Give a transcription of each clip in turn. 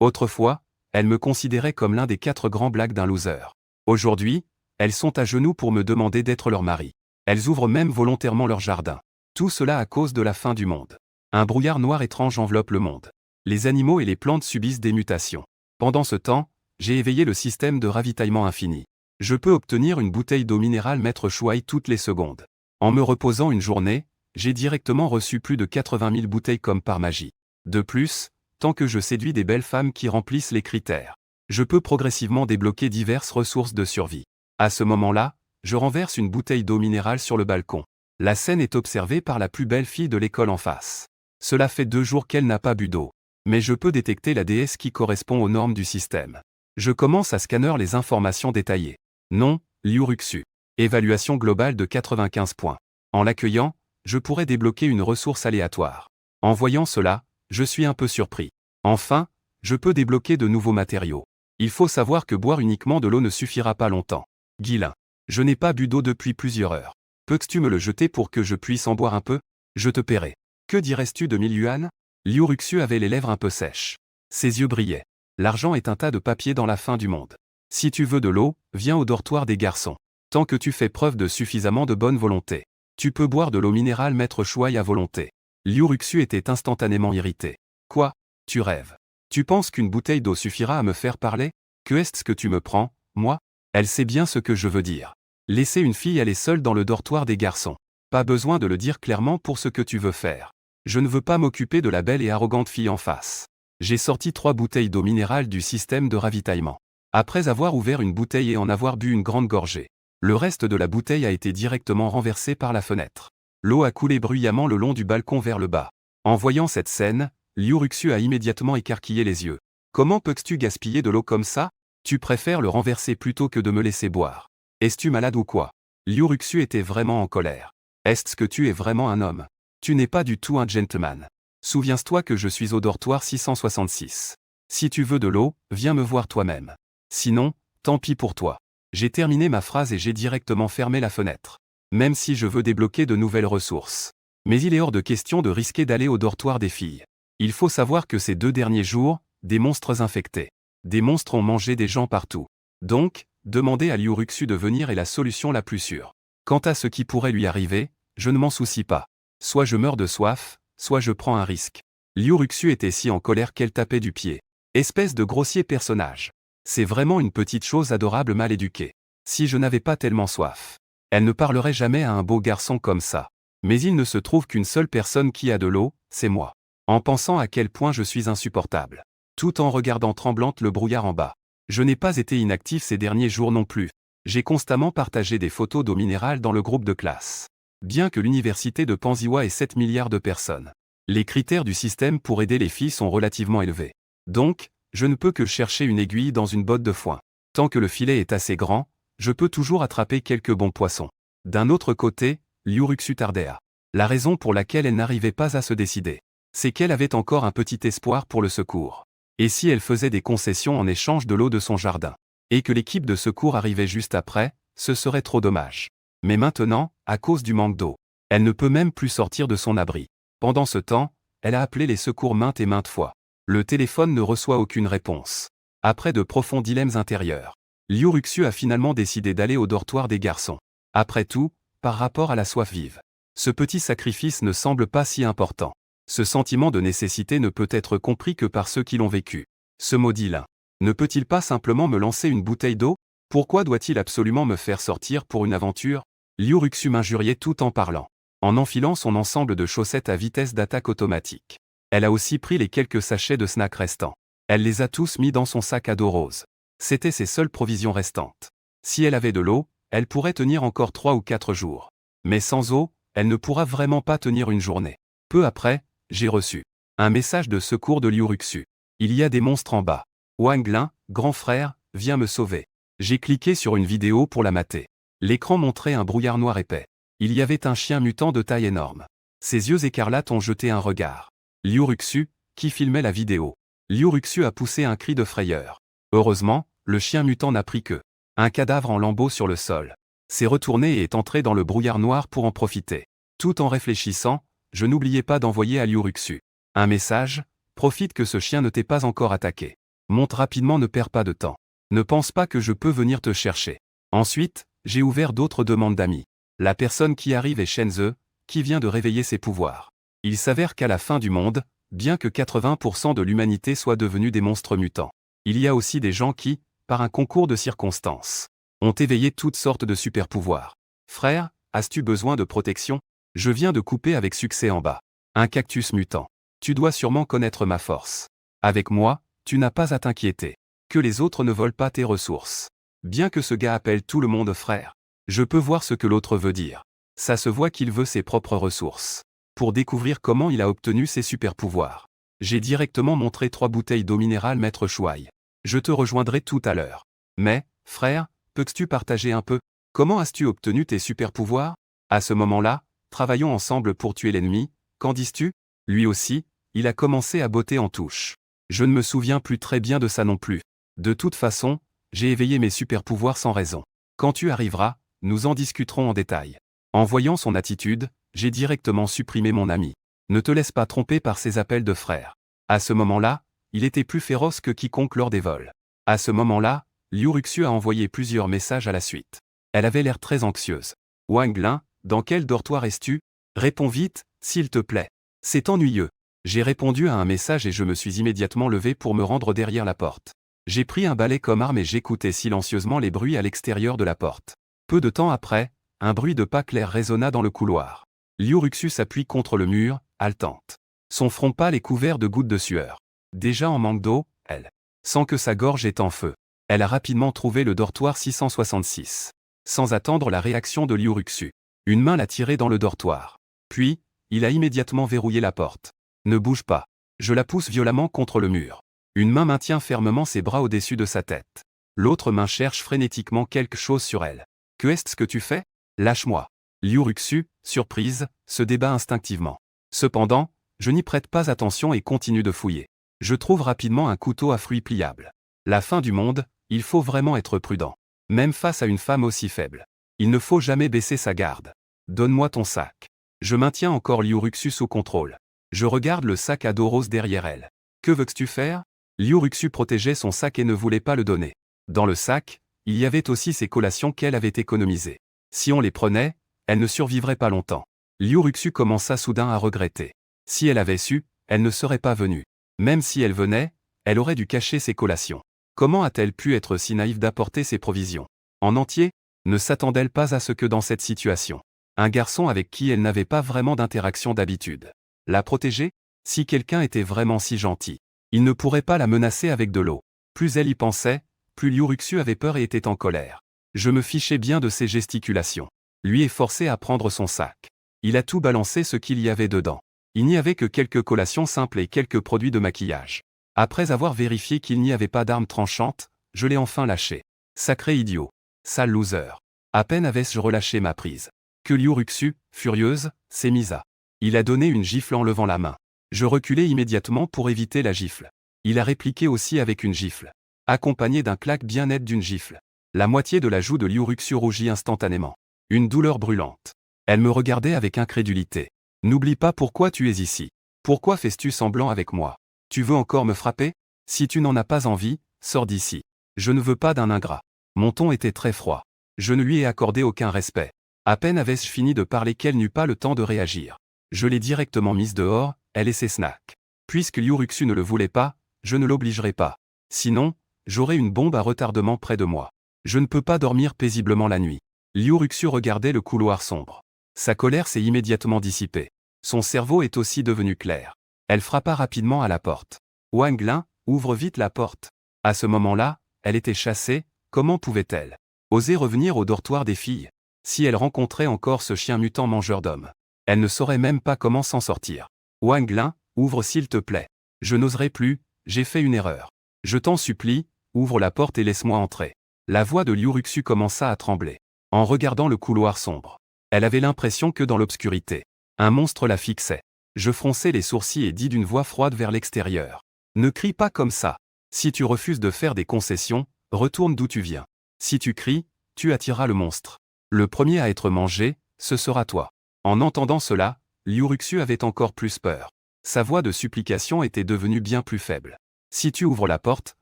Autrefois, elles me considéraient comme l'un des 4 grands blagues d'un loser. Aujourd'hui, elles sont à genoux pour me demander d'être leur mari. Elles ouvrent même volontairement leur jardin. Tout cela à cause de la fin du monde. Un brouillard noir étrange enveloppe le monde. Les animaux et les plantes subissent des mutations. Pendant ce temps, j'ai éveillé le système de ravitaillement infini. Je peux obtenir une bouteille d'eau minérale Maître Chouaï toutes les secondes. En me reposant une journée, j'ai directement reçu plus de 80 000 bouteilles comme par magie. De plus, tant que je séduis des belles femmes qui remplissent les critères, je peux progressivement débloquer diverses ressources de survie. À ce moment-là, je renverse une bouteille d'eau minérale sur le balcon. La scène est observée par la plus belle fille de l'école en face. Cela fait 2 jours qu'elle n'a pas bu d'eau. Mais je peux détecter la déesse qui correspond aux normes du système. Je commence à scanner les informations détaillées. Nom, Liuruxu. Évaluation globale de 95 points. En l'accueillant, je pourrais débloquer une ressource aléatoire. En voyant cela, je suis un peu surpris. Enfin, je peux débloquer de nouveaux matériaux. Il faut savoir que boire uniquement de l'eau ne suffira pas longtemps. Guilin. Je n'ai pas bu d'eau depuis plusieurs heures. Peux-tu me le jeter pour que je puisse en boire un peu? Je te paierai. Que dirais-tu de 1000 yuan? Liuruxu avait les lèvres un peu sèches. Ses yeux brillaient. L'argent est un tas de papier dans la fin du monde. Si tu veux de l'eau, viens au dortoir des garçons. Tant que tu fais preuve de suffisamment de bonne volonté, tu peux boire de l'eau minérale Maître Chouaï à volonté. Liuruxu était instantanément irrité. Quoi? Tu rêves? Tu penses qu'une bouteille d'eau suffira à me faire parler? Que est-ce que tu me prends, moi? Elle sait bien ce que je veux dire. Laisser une fille aller seule dans le dortoir des garçons. Pas besoin de le dire clairement pour ce que tu veux faire. Je ne veux pas m'occuper de la belle et arrogante fille en face. J'ai sorti 3 bouteilles d'eau minérale du système de ravitaillement. Après avoir ouvert une bouteille et en avoir bu une grande gorgée, le reste de la bouteille a été directement renversé par la fenêtre. L'eau a coulé bruyamment le long du balcon vers le bas. En voyant cette scène, Liuruxu a immédiatement écarquillé les yeux. Comment peux-tu gaspiller de l'eau comme ça? Tu préfères le renverser plutôt que de me laisser boire. Es-tu malade ou quoi? Liuruxu était vraiment en colère. Est-ce que tu es vraiment un homme? Tu n'es pas du tout un gentleman. Souviens-toi que je suis au dortoir 666. Si tu veux de l'eau, viens me voir toi-même. Sinon, tant pis pour toi. J'ai terminé ma phrase et j'ai directement fermé la fenêtre. Même si je veux débloquer de nouvelles ressources. Mais il est hors de question de risquer d'aller au dortoir des filles. Il faut savoir que ces 2 derniers jours, des monstres infectés. Des monstres ont mangé des gens partout. Donc, demander à Liuruxu de venir est la solution la plus sûre. Quant à ce qui pourrait lui arriver, je ne m'en soucie pas. Soit je meurs de soif, soit je prends un risque. Liuruxu était si en colère qu'elle tapait du pied. Espèce de grossier personnage. C'est vraiment une petite chose adorable mal éduquée. Si je n'avais pas tellement soif, elle ne parlerait jamais à un beau garçon comme ça. Mais il ne se trouve qu'une seule personne qui a de l'eau, c'est moi. En pensant à quel point je suis insupportable. Tout en regardant tremblante le brouillard en bas. Je n'ai pas été inactif ces derniers jours non plus. J'ai constamment partagé des photos d'eau minérale dans le groupe de classe. Bien que l'université de Panziwa ait 7 milliards de personnes, les critères du système pour aider les filles sont relativement élevés. Donc, je ne peux que chercher une aiguille dans une botte de foin. Tant que le filet est assez grand, je peux toujours attraper quelques bons poissons. D'un autre côté, Liuruxu tardait. La raison pour laquelle elle n'arrivait pas à se décider, c'est qu'elle avait encore un petit espoir pour le secours. Et si elle faisait des concessions en échange de l'eau de son jardin, et que l'équipe de secours arrivait juste après, ce serait trop dommage. Mais maintenant, à cause du manque d'eau, elle ne peut même plus sortir de son abri. Pendant ce temps, elle a appelé les secours maintes et maintes fois. Le téléphone ne reçoit aucune réponse. Après de profonds dilemmes intérieurs, Liuruxu a finalement décidé d'aller au dortoir des garçons. Après tout, par rapport à la soif vive, ce petit sacrifice ne semble pas si important. Ce sentiment de nécessité ne peut être compris que par ceux qui l'ont vécu. Ce maudit lin. Ne peut-il pas simplement me lancer une bouteille d'eau? Pourquoi doit-il absolument me faire sortir pour une aventure? Liuruxu m'injuriait tout en parlant, en enfilant son ensemble de chaussettes à vitesse d'attaque automatique. Elle a aussi pris les quelques sachets de snacks restants. Elle les a tous mis dans son sac à dos rose. C'étaient ses seules provisions restantes. Si elle avait de l'eau, elle pourrait tenir encore 3 ou 4 jours. Mais sans eau, elle ne pourra vraiment pas tenir une journée. Peu après, j'ai reçu un message de secours de Liuruxu. Il y a des monstres en bas. Wang Lin, grand frère, viens me sauver. J'ai cliqué sur une vidéo pour la mater. L'écran montrait un brouillard noir épais. Il y avait un chien mutant de taille énorme. Ses yeux écarlates ont jeté un regard. Liuruxu, qui filmait la vidéo. Liuruxu a poussé un cri de frayeur. Heureusement, le chien mutant n'a pris que un cadavre en lambeaux sur le sol. S'est retourné et est entré dans le brouillard noir pour en profiter. Tout en réfléchissant, je n'oubliais pas d'envoyer à Liuruxu un message: profite que ce chien ne t'ait pas encore attaqué. Monte rapidement, ne perds pas de temps. Ne pense pas que je peux venir te chercher. Ensuite, j'ai ouvert d'autres demandes d'amis. La personne qui arrive est Shenze, qui vient de réveiller ses pouvoirs. Il s'avère qu'à la fin du monde, bien que 80% de l'humanité soit devenue des monstres mutants, il y a aussi des gens qui, par un concours de circonstances, ont éveillé toutes sortes de super-pouvoirs. Frère, as-tu besoin de protection? Je viens de couper avec succès en bas un cactus mutant. Tu dois sûrement connaître ma force. Avec moi, tu n'as pas à t'inquiéter. Que les autres ne volent pas tes ressources. Bien que ce gars appelle tout le monde frère, je peux voir ce que l'autre veut dire. Ça se voit qu'il veut ses propres ressources. Pour découvrir comment il a obtenu ses super-pouvoirs, j'ai directement montré 3 bouteilles d'eau minérale Maître Shuai. Je te rejoindrai tout à l'heure. Mais, frère, peux-tu partager un peu? Comment as-tu obtenu tes super-pouvoirs? À ce moment-là, travaillons ensemble pour tuer l'ennemi, qu'en dis-tu? Lui aussi, il a commencé à botter en touche. Je ne me souviens plus très bien de ça non plus. De toute façon, j'ai éveillé mes super-pouvoirs sans raison. Quand tu arriveras, nous en discuterons en détail. En voyant son attitude, j'ai directement supprimé mon ami. Ne te laisse pas tromper par ses appels de frère. À ce moment-là, il était plus féroce que quiconque lors des vols. À ce moment-là, Liu Ruxu a envoyé plusieurs messages à la suite. Elle avait l'air très anxieuse. Wang Lin, dans quel dortoir es-tu? Réponds vite, s'il te plaît. C'est ennuyeux. J'ai répondu à un message et je me suis immédiatement levé pour me rendre derrière la porte. J'ai pris un balai comme arme et j'écoutais silencieusement les bruits à l'extérieur de la porte. Peu de temps après, un bruit de pas clairs résonna dans le couloir. Liu Ruxu s'appuie contre le mur, haletante. Son front pâle est couvert de gouttes de sueur. Déjà en manque d'eau, elle sent que sa gorge est en feu. Elle a rapidement trouvé le dortoir 666. Sans attendre la réaction de Liu Ruxu, une main l'a tiré dans le dortoir. Puis, il a immédiatement verrouillé la porte. Ne bouge pas. Je la pousse violemment contre le mur. Une main maintient fermement ses bras au-dessus de sa tête. L'autre main cherche frénétiquement quelque chose sur elle. Que est-ce que tu fais? Lâche-moi. Liu Ruxu, surprise, se débat instinctivement. Cependant, je n'y prête pas attention et continue de fouiller. Je trouve rapidement un couteau à fruits pliable. La fin du monde, il faut vraiment être prudent. Même face à une femme aussi faible. Il ne faut jamais baisser sa garde. Donne-moi ton sac. Je maintiens encore Liu Ruxu sous contrôle. Je regarde le sac à dos rose derrière elle. Que veux-tu faire? Liu Ruxu protégeait son sac et ne voulait pas le donner. Dans le sac, il y avait aussi ses collations qu'elle avait économisées. Si on les prenait, elle ne survivrait pas longtemps. Liu Ruxu commença soudain à regretter. Si elle avait su, elle ne serait pas venue. Même si elle venait, elle aurait dû cacher ses collations. Comment a-t-elle pu être si naïve d'apporter ses provisions en entier? Ne s'attendait-elle pas à ce que dans cette situation, un garçon avec qui elle n'avait pas vraiment d'interaction d'habitude la protéger? Si quelqu'un était vraiment si gentil, il ne pourrait pas la menacer avec de l'eau. Plus elle y pensait, plus Liu Ruxu avait peur et était en colère. Je me fichais bien de ses gesticulations. Lui est forcé à prendre son sac. Il a tout balancé ce qu'il y avait dedans. Il n'y avait que quelques collations simples et quelques produits de maquillage. Après avoir vérifié qu'il n'y avait pas d'armes tranchantes, je l'ai enfin lâché. Sacré idiot. Sale loser. À peine avais-je relâché ma prise que Liu Ruxu, furieuse, s'est mise à. Il a donné une gifle en levant la main. Je reculai immédiatement pour éviter la gifle. Il a répliqué aussi avec une gifle, accompagnée d'un claque bien net d'une gifle. La moitié de la joue de Liu Ruxu rougit instantanément. Une douleur brûlante. Elle me regardait avec incrédulité. N'oublie pas pourquoi tu es ici. Pourquoi fais-tu semblant avec moi? Tu veux encore me frapper? Si tu n'en as pas envie, sors d'ici. Je ne veux pas d'un ingrat. Mon ton était très froid. Je ne lui ai accordé aucun respect. À peine avais-je fini de parler qu'elle n'eut pas le temps de réagir. Je l'ai directement mise dehors, elle et ses snacks. Puisque Liu Ruxu ne le voulait pas, je ne l'obligerai pas. Sinon, j'aurai une bombe à retardement près de moi. Je ne peux pas dormir paisiblement la nuit. Liu Ruxu regardait le couloir sombre. Sa colère s'est immédiatement dissipée. Son cerveau est aussi devenu clair. Elle frappa rapidement à la porte. Wang Lin, ouvre vite la porte. À ce moment-là, elle était chassée, comment pouvait-elle oser revenir au dortoir des filles? Si elle rencontrait encore ce chien mutant mangeur d'hommes, elle ne saurait même pas comment s'en sortir. Wang Lin, ouvre s'il te plaît. Je n'oserai plus, j'ai fait une erreur. Je t'en supplie, ouvre la porte et laisse-moi entrer. La voix de Liu Ruxu commença à trembler. En regardant le couloir sombre, elle avait l'impression que dans l'obscurité, un monstre la fixait. Je fronçai les sourcils et dis d'une voix froide vers l'extérieur. Ne crie pas comme ça. Si tu refuses de faire des concessions, retourne d'où tu viens. Si tu cries, tu attireras le monstre. Le premier à être mangé, ce sera toi. En entendant cela, Liu Ruxu avait encore plus peur. Sa voix de supplication était devenue bien plus faible. Si tu ouvres la porte,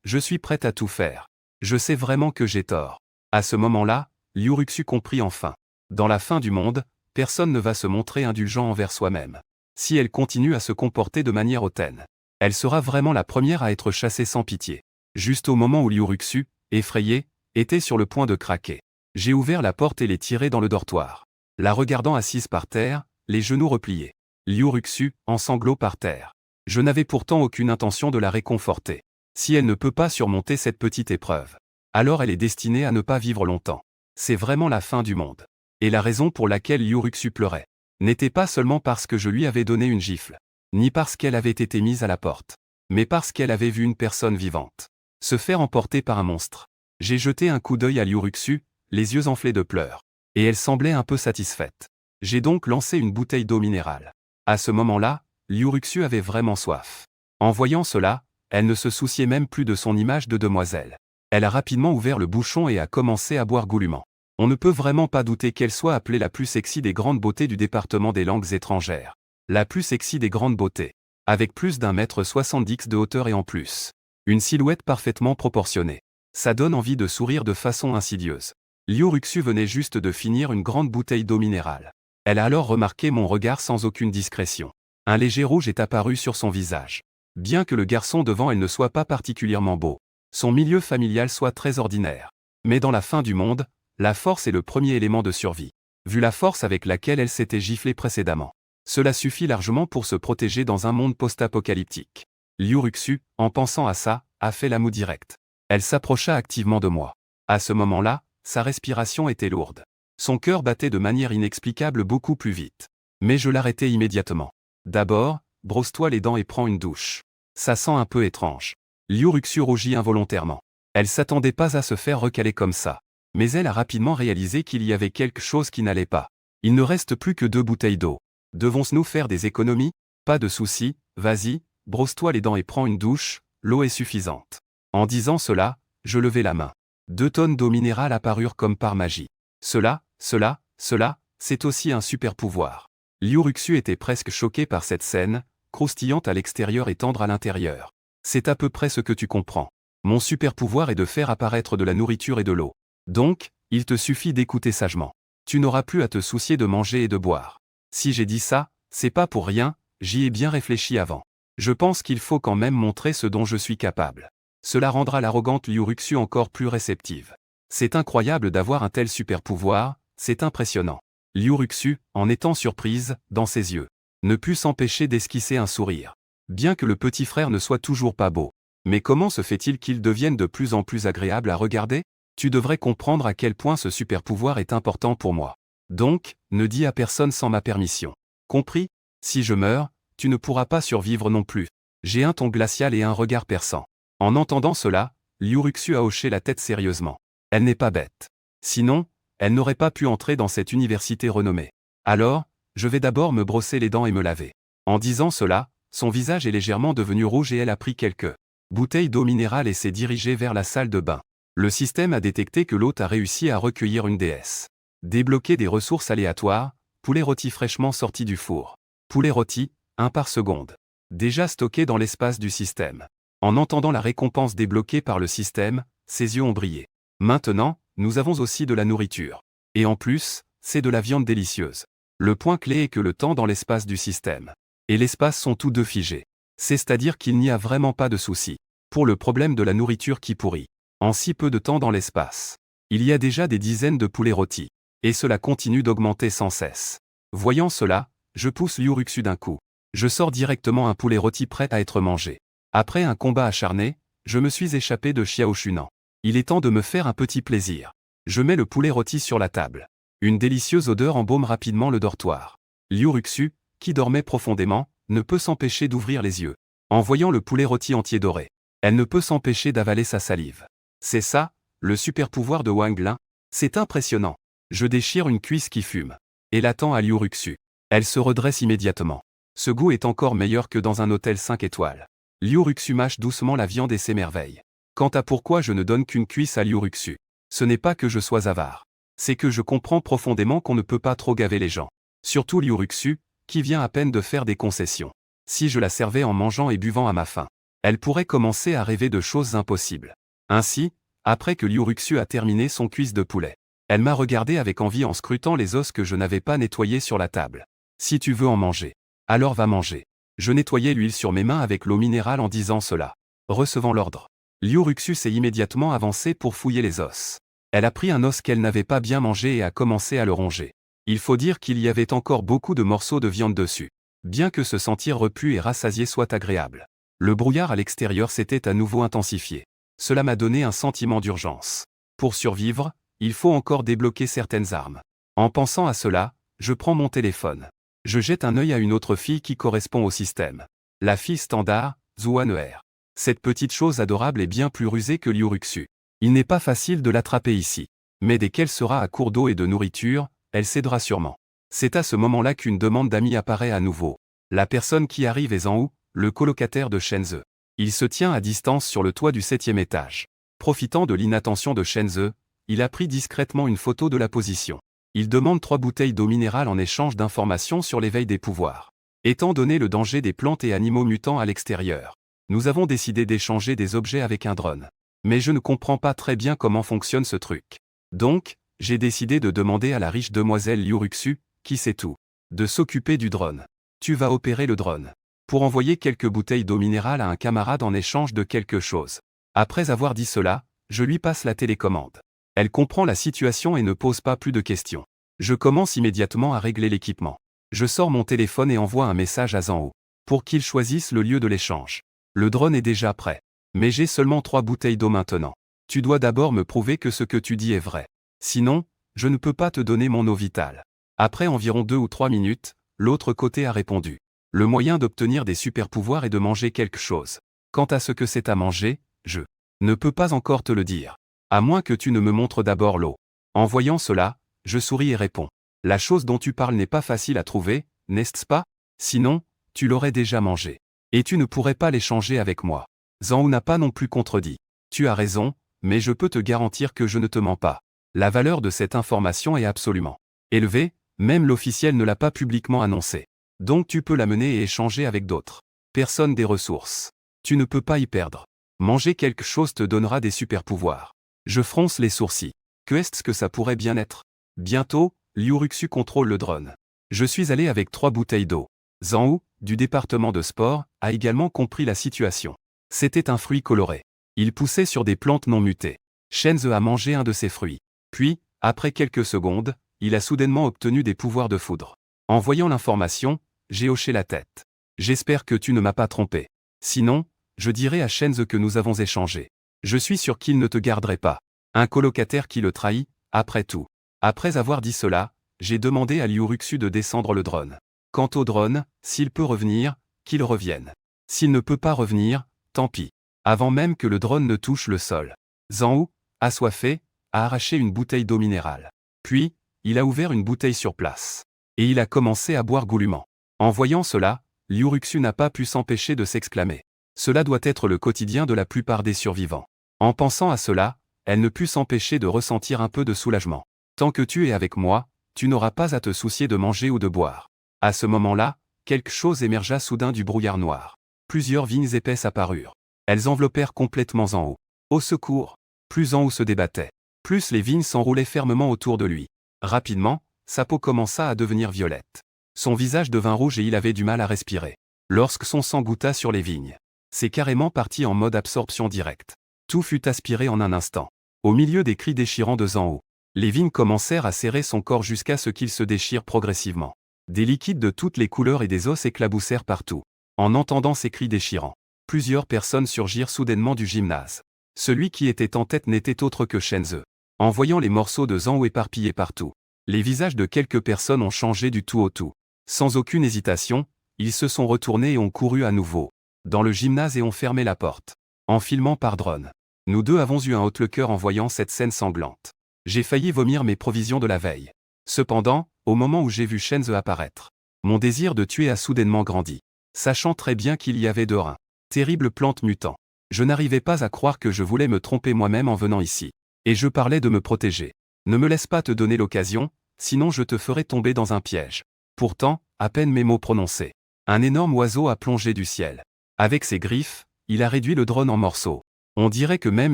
Je suis prête à tout faire. Je sais vraiment que j'ai tort. À ce moment-là, Liuruxu comprit enfin. Dans la fin du monde, personne ne va se montrer indulgent envers soi-même. Si elle continue à se comporter de manière hautaine, elle sera vraiment la première à être chassée sans pitié. Juste au moment où Liuruxu, effrayée, était sur le point de craquer. J'ai ouvert la porte et l'ai tirée dans le dortoir. La regardant assise par terre, les genoux repliés. Liuruxu, en sanglots par terre. Je n'avais pourtant aucune intention de la réconforter. Si elle ne peut pas surmonter cette petite épreuve, alors elle est destinée à ne pas vivre longtemps. C'est vraiment la fin du monde. Et la raison pour laquelle Liuruxu pleurait n'était pas seulement parce que je lui avais donné une gifle, ni parce qu'elle avait été mise à la porte, mais parce qu'elle avait vu une personne vivante se faire emporter par un monstre. J'ai jeté un coup d'œil à Liuruxu, les yeux enflés de pleurs, et elle semblait un peu satisfaite. J'ai donc lancé une bouteille d'eau minérale. À ce moment-là, Liuruxu avait vraiment soif. En voyant cela, elle ne se souciait même plus de son image de demoiselle. Elle a rapidement ouvert le bouchon et a commencé à boire goulûment. On ne peut vraiment pas douter qu'elle soit appelée la plus sexy des grandes beautés du département des langues étrangères. La plus sexy des grandes beautés. Avec plus d'1,70 m de hauteur et en plus, une silhouette parfaitement proportionnée. Ça donne envie de sourire de façon insidieuse. Liuruxu venait juste de finir une grande bouteille d'eau minérale. Elle a alors remarqué mon regard sans aucune discrétion. Un léger rouge est apparu sur son visage. Bien que le garçon devant elle ne soit pas particulièrement beau, son milieu familial soit très ordinaire. Mais dans la fin du monde, la force est le premier élément de survie. Vu la force avec laquelle elle s'était giflée précédemment, cela suffit largement pour se protéger dans un monde post-apocalyptique. Liuruxu, en pensant à ça, a fait la moue directe. Elle s'approcha activement de moi. À ce moment-là, sa respiration était lourde. Son cœur battait de manière inexplicable beaucoup plus vite. Mais je l'arrêtai immédiatement. D'abord, brosse-toi les dents et prends une douche. Ça sent un peu étrange. Liuruxu rougit involontairement. Elle s'attendait pas à se faire recaler comme ça. Mais elle a rapidement réalisé qu'il y avait quelque chose qui n'allait pas. Il ne reste plus que 2 bouteilles d'eau. Devons-nous faire des économies? Pas de souci, vas-y, brosse-toi les dents et prends une douche, l'eau est suffisante. En disant cela, je levai la main. 2 tonnes d'eau minérale apparurent comme par magie. Cela, c'est aussi un super pouvoir. Liuruxu était presque choqué par cette scène, croustillante à l'extérieur et tendre à l'intérieur. C'est à peu près ce que tu comprends. Mon super pouvoir est de faire apparaître de la nourriture et de l'eau. Donc, il te suffit d'écouter sagement. Tu n'auras plus à te soucier de manger et de boire. Si j'ai dit ça, c'est pas pour rien, j'y ai bien réfléchi avant. Je pense qu'il faut quand même montrer ce dont je suis capable. Cela rendra l'arrogante Liuruxu encore plus réceptive. C'est incroyable d'avoir un tel super pouvoir, c'est impressionnant. Liuruxu, en étant surprise, dans ses yeux, ne put s'empêcher d'esquisser un sourire. Bien que le petit frère ne soit toujours pas beau. Mais comment se fait-il qu'il devienne de plus en plus agréable à regarder? Tu devrais comprendre à quel point ce super pouvoir est important pour moi. Donc, ne dis à personne sans ma permission. Compris? Si je meurs, tu ne pourras pas survivre non plus. J'ai un ton glacial et un regard perçant. En entendant cela, Liuruxu a hoché la tête sérieusement. Elle n'est pas bête. Sinon, elle n'aurait pas pu entrer dans cette université renommée. Alors, je vais d'abord me brosser les dents et me laver. En disant cela, son visage est légèrement devenu rouge et elle a pris quelques bouteilles d'eau minérale et s'est dirigée vers la salle de bain. Le système a détecté que l'hôte a réussi à recueillir une déesse. Débloquer des ressources aléatoires, poulet rôti fraîchement sorti du four. Poulet rôti, 1 par seconde. Déjà stocké dans l'espace du système. En entendant la récompense débloquée par le système, ses yeux ont brillé. Maintenant, nous avons aussi de la nourriture. Et en plus, c'est de la viande délicieuse. Le point clé est que le temps dans l'espace du système et l'espace sont tous deux figés. C'est-à-dire qu'il n'y a vraiment pas de souci pour le problème de la nourriture qui pourrit. En si peu de temps dans l'espace, il y a déjà des dizaines de poulets rôtis. Et cela continue d'augmenter sans cesse. Voyant cela, je pousse Liuruxu d'un coup. Je sors directement un poulet rôti prêt à être mangé. Après un combat acharné, je me suis échappé de Xiaoshunan. Il est temps de me faire un petit plaisir. Je mets le poulet rôti sur la table. Une délicieuse odeur embaume rapidement le dortoir. Liuruxu, qui dormait profondément, ne peut s'empêcher d'ouvrir les yeux. En voyant le poulet rôti entier doré, elle ne peut s'empêcher d'avaler sa salive. C'est ça, le super pouvoir de Wang Lin. C'est impressionnant. Je déchire une cuisse qui fume. Et l'attends à Liuruxu. Elle se redresse immédiatement. Ce goût est encore meilleur que dans un hôtel 5 étoiles. Liuruxu mâche doucement la viande et s'émerveille. Quant à pourquoi je ne donne qu'une cuisse à Liuruxu, ce n'est pas que je sois avare. C'est que je comprends profondément qu'on ne peut pas trop gaver les gens. Surtout Liuruxu, qui vient à peine de faire des concessions. Si je la servais en mangeant et buvant à ma faim, Elle pourrait commencer à rêver de choses impossibles. Ainsi, après que Liuruxu a terminé son cuisse de poulet, elle m'a regardé avec envie en scrutant les os que je n'avais pas nettoyés sur la table. Si tu veux en manger, alors va manger. Je nettoyais l'huile sur mes mains avec l'eau minérale en disant cela. Recevant l'ordre, Liuruxu s'est immédiatement avancée pour fouiller les os. Elle a pris un os qu'elle n'avait pas bien mangé et a commencé à le ronger. Il faut dire qu'il y avait encore beaucoup de morceaux de viande dessus. Bien que se sentir repu et rassasié soit agréable, le brouillard à l'extérieur s'était à nouveau intensifié. Cela m'a donné un sentiment d'urgence. Pour survivre, il faut encore débloquer certaines armes. En pensant à cela, je prends mon téléphone. Je jette un œil à une autre fille qui correspond au système. La fille standard, Zuaner. Cette petite chose adorable est bien plus rusée que Liuruxu. Il n'est pas facile de l'attraper ici. Mais dès qu'elle sera à court d'eau et de nourriture, elle cédera sûrement. C'est à ce moment-là qu'une demande d'amis apparaît à nouveau. La personne qui arrive est Zhang Hu, le colocataire de Shenzhe. Il se tient à distance sur le toit du 7e étage. Profitant de l'inattention de Shenzhe, il a pris discrètement une photo de la position. Il demande 3 bouteilles d'eau minérale en échange d'informations sur l'éveil des pouvoirs. Étant donné le danger des plantes et animaux mutants à l'extérieur, nous avons décidé d'échanger des objets avec un drone. Mais je ne comprends pas très bien comment fonctionne ce truc. Donc, j'ai décidé de demander à la riche demoiselle Liuruxu, qui sait tout, de s'occuper du drone. Tu vas opérer le drone pour envoyer quelques bouteilles d'eau minérale à un camarade en échange de quelque chose. Après avoir dit cela, je lui passe la télécommande. Elle comprend la situation et ne pose pas plus de questions. Je commence immédiatement à régler l'équipement. Je sors mon téléphone et envoie un message à Zhang Hu pour qu'il choisisse le lieu de l'échange. Le drone est déjà prêt. Mais j'ai seulement 3 bouteilles d'eau maintenant. Tu dois d'abord me prouver que ce que tu dis est vrai. Sinon, je ne peux pas te donner mon eau vitale. Après environ 2 ou 3 minutes, l'autre côté a répondu. Le moyen d'obtenir des super-pouvoirs est de manger quelque chose. Quant à ce que c'est à manger, je ne peux pas encore te le dire. À moins que tu ne me montres d'abord l'eau. En voyant cela, je souris et réponds. La chose dont tu parles n'est pas facile à trouver, n'est-ce pas? Sinon, tu l'aurais déjà mangé. Et tu ne pourrais pas l'échanger avec moi. Zhang Hu n'a pas non plus contredit. Tu as raison, mais je peux te garantir que je ne te mens pas. La valeur de cette information est absolument élevée, même l'officiel ne l'a pas publiquement annoncé. Donc tu peux l'amener et échanger avec d'autres personnes des ressources. Tu ne peux pas y perdre. Manger quelque chose te donnera des super-pouvoirs. Je fronce les sourcils. Que est-ce que ça pourrait bien être? Bientôt, Liuruxu contrôle le drone. Je suis allé avec 3 bouteilles d'eau. Zhang Hu, du département de sport, a également compris la situation. C'était un fruit coloré. Il poussait sur des plantes non mutées. Shenzhe a mangé un de ces fruits. Puis, après quelques secondes, il a soudainement obtenu des pouvoirs de foudre. En voyant l'information, j'ai hoché la tête. J'espère que tu ne m'as pas trompé. Sinon, je dirai à Shenzhe que nous avons échangé. Je suis sûr qu'il ne te garderait pas. Un colocataire qui le trahit, après tout. Après avoir dit cela, j'ai demandé à Liuruxu de descendre le drone. Quant au drone, s'il peut revenir, qu'il revienne. S'il ne peut pas revenir, tant pis. Avant même que le drone ne touche le sol, Zhang Hu, assoiffé, a arraché une bouteille d'eau minérale. Puis, il a ouvert une bouteille sur place. Et il a commencé à boire goulûment. En voyant cela, Liuruxu n'a pas pu s'empêcher de s'exclamer. Cela doit être le quotidien de la plupart des survivants. En pensant à cela, elle ne put s'empêcher de ressentir un peu de soulagement. Tant que tu es avec moi, tu n'auras pas à te soucier de manger ou de boire. À ce moment-là, quelque chose émergea soudain du brouillard noir. Plusieurs vignes épaisses apparurent. Elles enveloppèrent complètement Zhang Hu. Au secours! Plus Zhang Hu se débattait, plus les vignes s'enroulaient fermement autour de lui. Rapidement, sa peau commença à devenir violette. Son visage devint rouge et il avait du mal à respirer. Lorsque son sang goûta sur les vignes, c'est carrément parti en mode absorption directe. Tout fut aspiré en un instant. Au milieu des cris déchirants de Zhang Hu, les vignes commencèrent à serrer son corps jusqu'à ce qu'il se déchire progressivement. Des liquides de toutes les couleurs et des os éclaboussèrent partout. En entendant ces cris déchirants, plusieurs personnes surgirent soudainement du gymnase. Celui qui était en tête n'était autre que Shenzhe. En voyant les morceaux de Zhang Hu éparpillés partout, les visages de quelques personnes ont changé du tout au tout. Sans aucune hésitation, ils se sont retournés et ont couru à nouveau dans le gymnase et ont fermé la porte. En filmant par drone, nous deux avons eu un haut le cœur en voyant cette scène sanglante. J'ai failli vomir mes provisions de la veille. Cependant, au moment où j'ai vu Shenzhe apparaître, mon désir de tuer a soudainement grandi. Sachant très bien qu'il y avait de reins, terrible plante mutant. Je n'arrivais pas à croire que je voulais me tromper moi-même en venant ici. Et je parlais de me protéger. Ne me laisse pas te donner l'occasion, sinon je te ferai tomber dans un piège. Pourtant, à peine mes mots prononcés, un énorme oiseau a plongé du ciel. Avec ses griffes, il a réduit le drone en morceaux. On dirait que même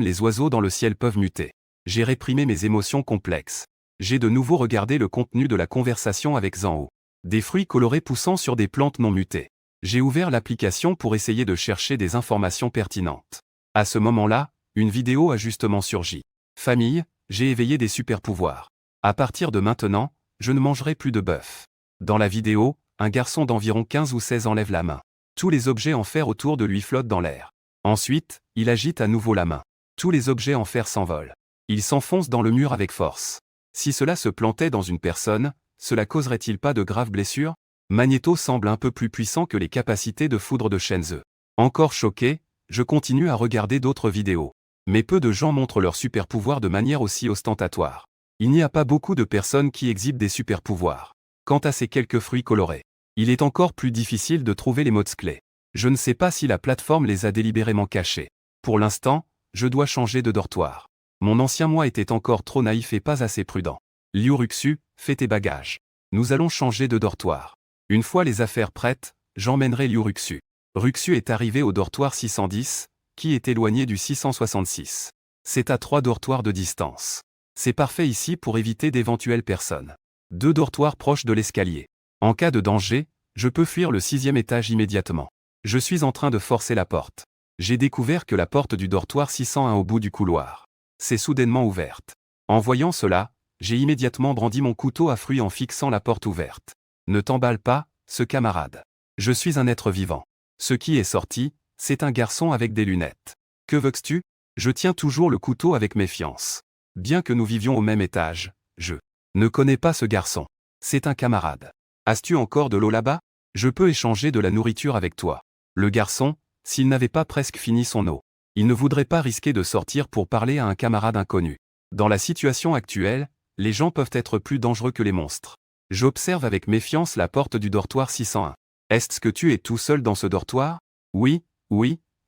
les oiseaux dans le ciel peuvent muter. J'ai réprimé mes émotions complexes. J'ai de nouveau regardé le contenu de la conversation avec Zanho. Des fruits colorés poussant sur des plantes non mutées. J'ai ouvert l'application pour essayer de chercher des informations pertinentes. À ce moment-là, une vidéo a justement surgi. Famille, j'ai éveillé des super-pouvoirs. À partir de maintenant, je ne mangerai plus de bœuf. Dans la vidéo, un garçon d'environ 15 ou 16 ans lève la main. Tous les objets en fer autour de lui flottent dans l'air. Ensuite, il agite à nouveau la main. Tous les objets en fer s'envolent. Il s'enfonce dans le mur avec force. Si cela se plantait dans une personne, cela causerait-il pas de graves blessures? Magneto semble un peu plus puissant que les capacités de foudre de Shenze. Encore choqué, je continue à regarder d'autres vidéos. Mais peu de gens montrent leurs super-pouvoirs de manière aussi ostentatoire. Il n'y a pas beaucoup de personnes qui exhibent des super-pouvoirs. Quant à ces quelques fruits colorés, il est encore plus difficile de trouver les mots clés. Je ne sais pas si la plateforme les a délibérément cachés. Pour l'instant, je dois changer de dortoir. Mon ancien moi était encore trop naïf et pas assez prudent. Liuruxu, fais tes bagages. Nous allons changer de dortoir. Une fois les affaires prêtes, j'emmènerai Liuruxu. Ruxu est arrivé au dortoir 610, qui est éloigné du 666. C'est à 3 dortoirs de distance. C'est parfait ici pour éviter d'éventuelles personnes. 2 dortoirs proches de l'escalier. En cas de danger, je peux fuir le 6e étage immédiatement. Je suis en train de forcer la porte. J'ai découvert que la porte du dortoir 601 au bout du couloir s'est soudainement ouverte. En voyant cela, j'ai immédiatement brandi mon couteau à fruits en fixant la porte ouverte. Ne t'emballe pas, ce camarade. Je suis un être vivant. Ce qui est sorti, c'est un garçon avec des lunettes. Que veux-tu? Je tiens toujours le couteau avec méfiance. Bien que nous vivions au même étage, je ne connais pas ce garçon. C'est un camarade. As-tu encore de l'eau là-bas? Je peux échanger de la nourriture avec toi. Le garçon, s'il n'avait pas presque fini son eau, il ne voudrait pas risquer de sortir pour parler à un camarade inconnu. Dans la situation actuelle, les gens peuvent être plus dangereux que les monstres. J'observe avec méfiance la porte du dortoir 601. Est-ce que tu es tout seul dans ce dortoir? Oui,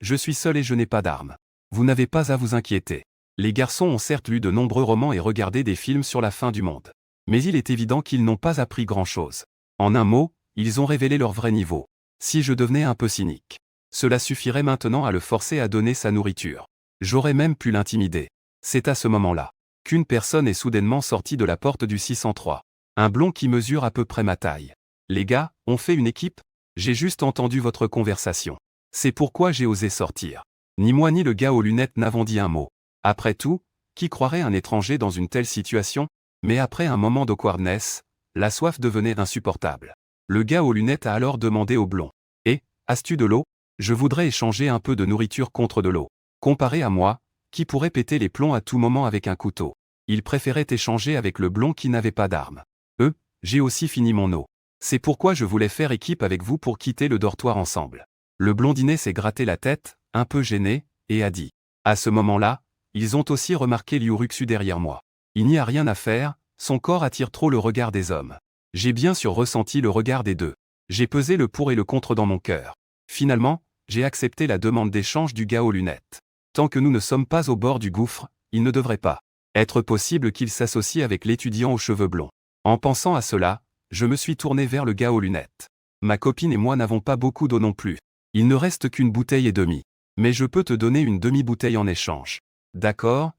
je suis seul et je n'ai pas d'armes. Vous n'avez pas à vous inquiéter. Les garçons ont certes lu de nombreux romans et regardé des films sur la fin du monde. Mais il est évident qu'ils n'ont pas appris grand-chose. En un mot, ils ont révélé leur vrai niveau. Si je devenais un peu cynique, cela suffirait maintenant à le forcer à donner sa nourriture. J'aurais même pu l'intimider. C'est à ce moment-là qu'une personne est soudainement sortie de la porte du 603. Un blond qui mesure à peu près ma taille. Les gars, on fait une équipe? J'ai juste entendu votre conversation. C'est pourquoi j'ai osé sortir. Ni moi ni le gars aux lunettes n'avons dit un mot. Après tout, qui croirait un étranger dans une telle situation? Mais après un moment d'awkwardness, la soif devenait insupportable. Le gars aux lunettes a alors demandé au blond. Eh, as-tu de l'eau? Je voudrais échanger un peu de nourriture contre de l'eau. Comparé à moi, qui pourrait péter les plombs à tout moment avec un couteau. Il préférait échanger avec le blond qui n'avait pas d'armes. J'ai aussi fini mon eau. C'est pourquoi je voulais faire équipe avec vous pour quitter le dortoir ensemble. Le blondinet s'est gratté la tête, un peu gêné, et a dit. À ce moment-là, ils ont aussi remarqué Liuruxu derrière moi. Il n'y a rien à faire, son corps attire trop le regard des hommes. J'ai bien sûr ressenti le regard des deux. J'ai pesé le pour et le contre dans mon cœur. Finalement, j'ai accepté la demande d'échange du gars aux lunettes. Tant que nous ne sommes pas au bord du gouffre, il ne devrait pas être possible qu'il s'associe avec l'étudiant aux cheveux blonds. En pensant à cela, je me suis tourné vers le gars aux lunettes. Ma copine et moi n'avons pas beaucoup d'eau non plus. Il ne reste qu'une bouteille et demie. Mais je peux te donner une demi-bouteille en échange. D'accord,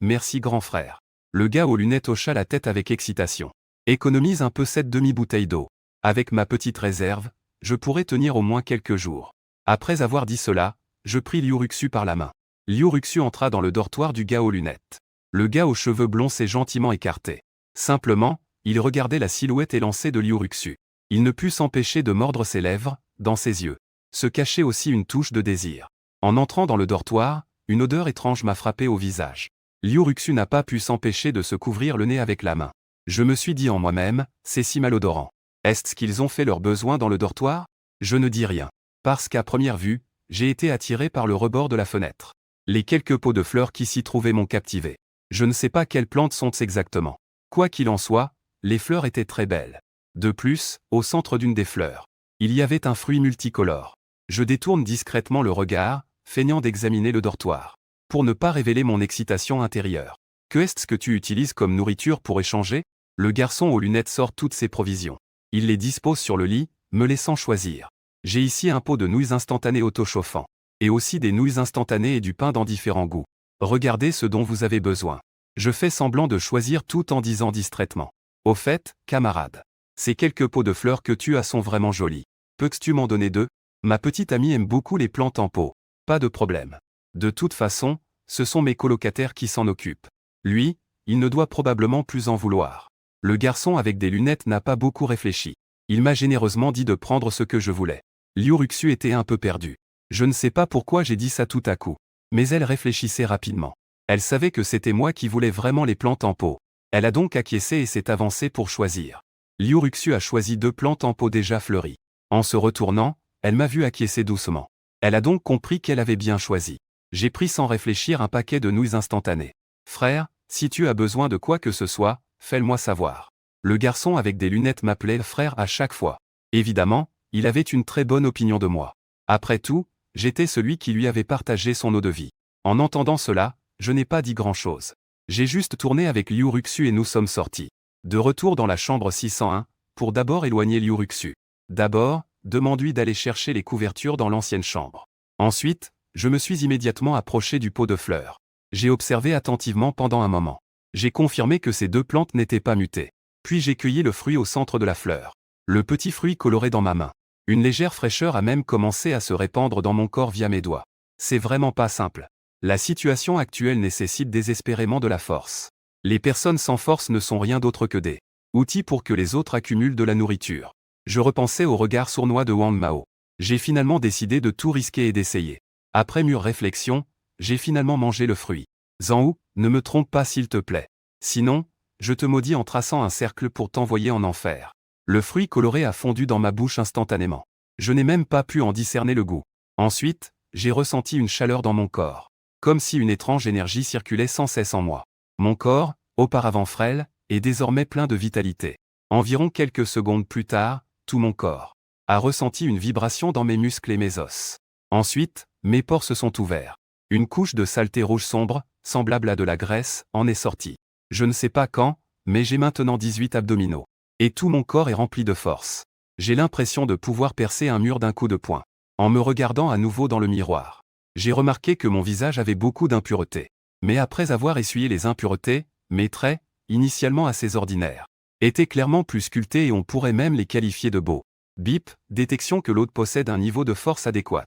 merci grand frère. Le gars aux lunettes hocha la tête avec excitation. Économise un peu cette demi-bouteille d'eau. Avec ma petite réserve, je pourrais tenir au moins quelques jours. Après avoir dit cela, je pris Liuruxu par la main. Liuruxu entra dans le dortoir du gars aux lunettes. Le gars aux cheveux blonds s'est gentiment écarté. Simplement, il regardait la silhouette élancée de Liuruxu. Il ne put s'empêcher de mordre ses lèvres, dans ses yeux se cachait aussi une touche de désir. En entrant dans le dortoir, une odeur étrange m'a frappé au visage. Liuruxu n'a pas pu s'empêcher de se couvrir le nez avec la main. Je me suis dit en moi-même, c'est si malodorant. Est-ce qu'ils ont fait leurs besoins dans le dortoir? Je ne dis rien. Parce qu'à première vue, j'ai été attiré par le rebord de la fenêtre. Les quelques pots de fleurs qui s'y trouvaient m'ont captivé. Je ne sais pas quelles plantes sont exactement. Quoi qu'il en soit, les fleurs étaient très belles. De plus, au centre d'une des fleurs, il y avait un fruit multicolore. Je détourne discrètement le regard, feignant d'examiner le dortoir. Pour ne pas révéler mon excitation intérieure. Que est-ce que tu utilises comme nourriture pour échanger? Le garçon aux lunettes sort toutes ses provisions. Il les dispose sur le lit, me laissant choisir. J'ai ici un pot de nouilles instantanées auto-chauffant. Et aussi des nouilles instantanées et du pain dans différents goûts. Regardez ce dont vous avez besoin. Je fais semblant de choisir tout en disant distraitement. Au fait, camarade. Ces quelques pots de fleurs que tu as sont vraiment jolis. Peux-tu m'en donner 2? Ma petite amie aime beaucoup les plantes en pot. Pas de problème. De toute façon, ce sont mes colocataires qui s'en occupent. Lui, il ne doit probablement plus en vouloir. Le garçon avec des lunettes n'a pas beaucoup réfléchi. Il m'a généreusement dit de prendre ce que je voulais. Liu Ruxu était un peu perdu. Je ne sais pas pourquoi j'ai dit ça tout à coup. Mais elle réfléchissait rapidement. Elle savait que c'était moi qui voulais vraiment les plantes en pot. Elle a donc acquiescé et s'est avancée pour choisir. Liu Ruxu a choisi 2 plantes en pot déjà fleuries. En se retournant, elle m'a vu acquiescer doucement. Elle a donc compris qu'elle avait bien choisi. J'ai pris sans réfléchir un paquet de nouilles instantanées. Frère, si tu as besoin de quoi que ce soit, fais-le-moi savoir. Le garçon avec des lunettes m'appelait frère à chaque fois. Évidemment, il avait une très bonne opinion de moi. Après tout, j'étais celui qui lui avait partagé son eau de vie. En entendant cela, je n'ai pas dit grand-chose. J'ai juste tourné avec Liu Ruxu et nous sommes sortis. De retour dans la chambre 601, pour d'abord éloigner Liu Ruxu. D'abord, demande-lui d'aller chercher les couvertures dans l'ancienne chambre. Ensuite, je me suis immédiatement approché du pot de fleurs. J'ai observé attentivement pendant un moment. J'ai confirmé que ces 2 plantes n'étaient pas mutées. Puis j'ai cueilli le fruit au centre de la fleur. Le petit fruit coloré dans ma main. Une légère fraîcheur a même commencé à se répandre dans mon corps via mes doigts. C'est vraiment pas simple. La situation actuelle nécessite désespérément de la force. Les personnes sans force ne sont rien d'autre que des outils pour que les autres accumulent de la nourriture. Je repensais au regard sournois de Wang Mao. J'ai finalement décidé de tout risquer et d'essayer. Après mûre réflexion, j'ai finalement mangé le fruit. Zhang Hu, ne me trompe pas s'il te plaît. Sinon, je te maudis en traçant un cercle pour t'envoyer en enfer. Le fruit coloré a fondu dans ma bouche instantanément. Je n'ai même pas pu en discerner le goût. Ensuite, j'ai ressenti une chaleur dans mon corps. Comme si une étrange énergie circulait sans cesse en moi. Mon corps, auparavant frêle, est désormais plein de vitalité. Environ quelques secondes plus tard, tout mon corps a ressenti une vibration dans mes muscles et mes os. Ensuite, mes pores se sont ouverts. Une couche de saleté rouge sombre, semblable à de la graisse, en est sortie. Je ne sais pas quand, mais j'ai maintenant 18 abdominaux. Et tout mon corps est rempli de force. J'ai l'impression de pouvoir percer un mur d'un coup de poing. En me regardant à nouveau dans le miroir, j'ai remarqué que mon visage avait beaucoup d'impuretés. Mais après avoir essuyé les impuretés, mes traits, initialement assez ordinaires, étaient clairement plus sculptés et on pourrait même les qualifier de beaux. Bip, détection que l'hôte possède un niveau de force adéquat.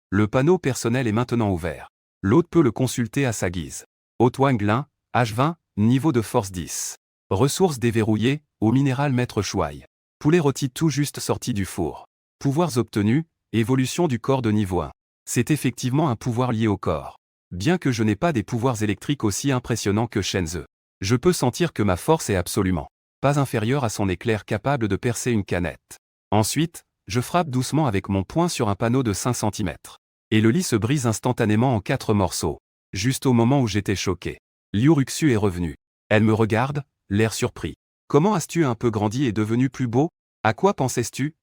Le panneau personnel est maintenant ouvert. L'hôte peut le consulter à sa guise. Hôte Wang Lin, H20, niveau de force 10. Ressources déverrouillées, eau minérale maître Shuai. Poulet rôti tout juste sorti du four. Pouvoirs obtenus, évolution du corps de niveau 1. C'est effectivement un pouvoir lié au corps. Bien que je n'ai pas des pouvoirs électriques aussi impressionnants que Shenze, je peux sentir que ma force est absolument pas inférieure à son éclair capable de percer une canette. Ensuite, je frappe doucement avec mon poing sur un panneau de 5 cm. Et le lit se brise instantanément en 4 morceaux. Juste au moment où j'étais choqué. Liu Ruxu est revenu. Elle me regarde, l'air surpris. Comment as-tu un peu grandi et devenu plus beau? À quoi pensais-tu?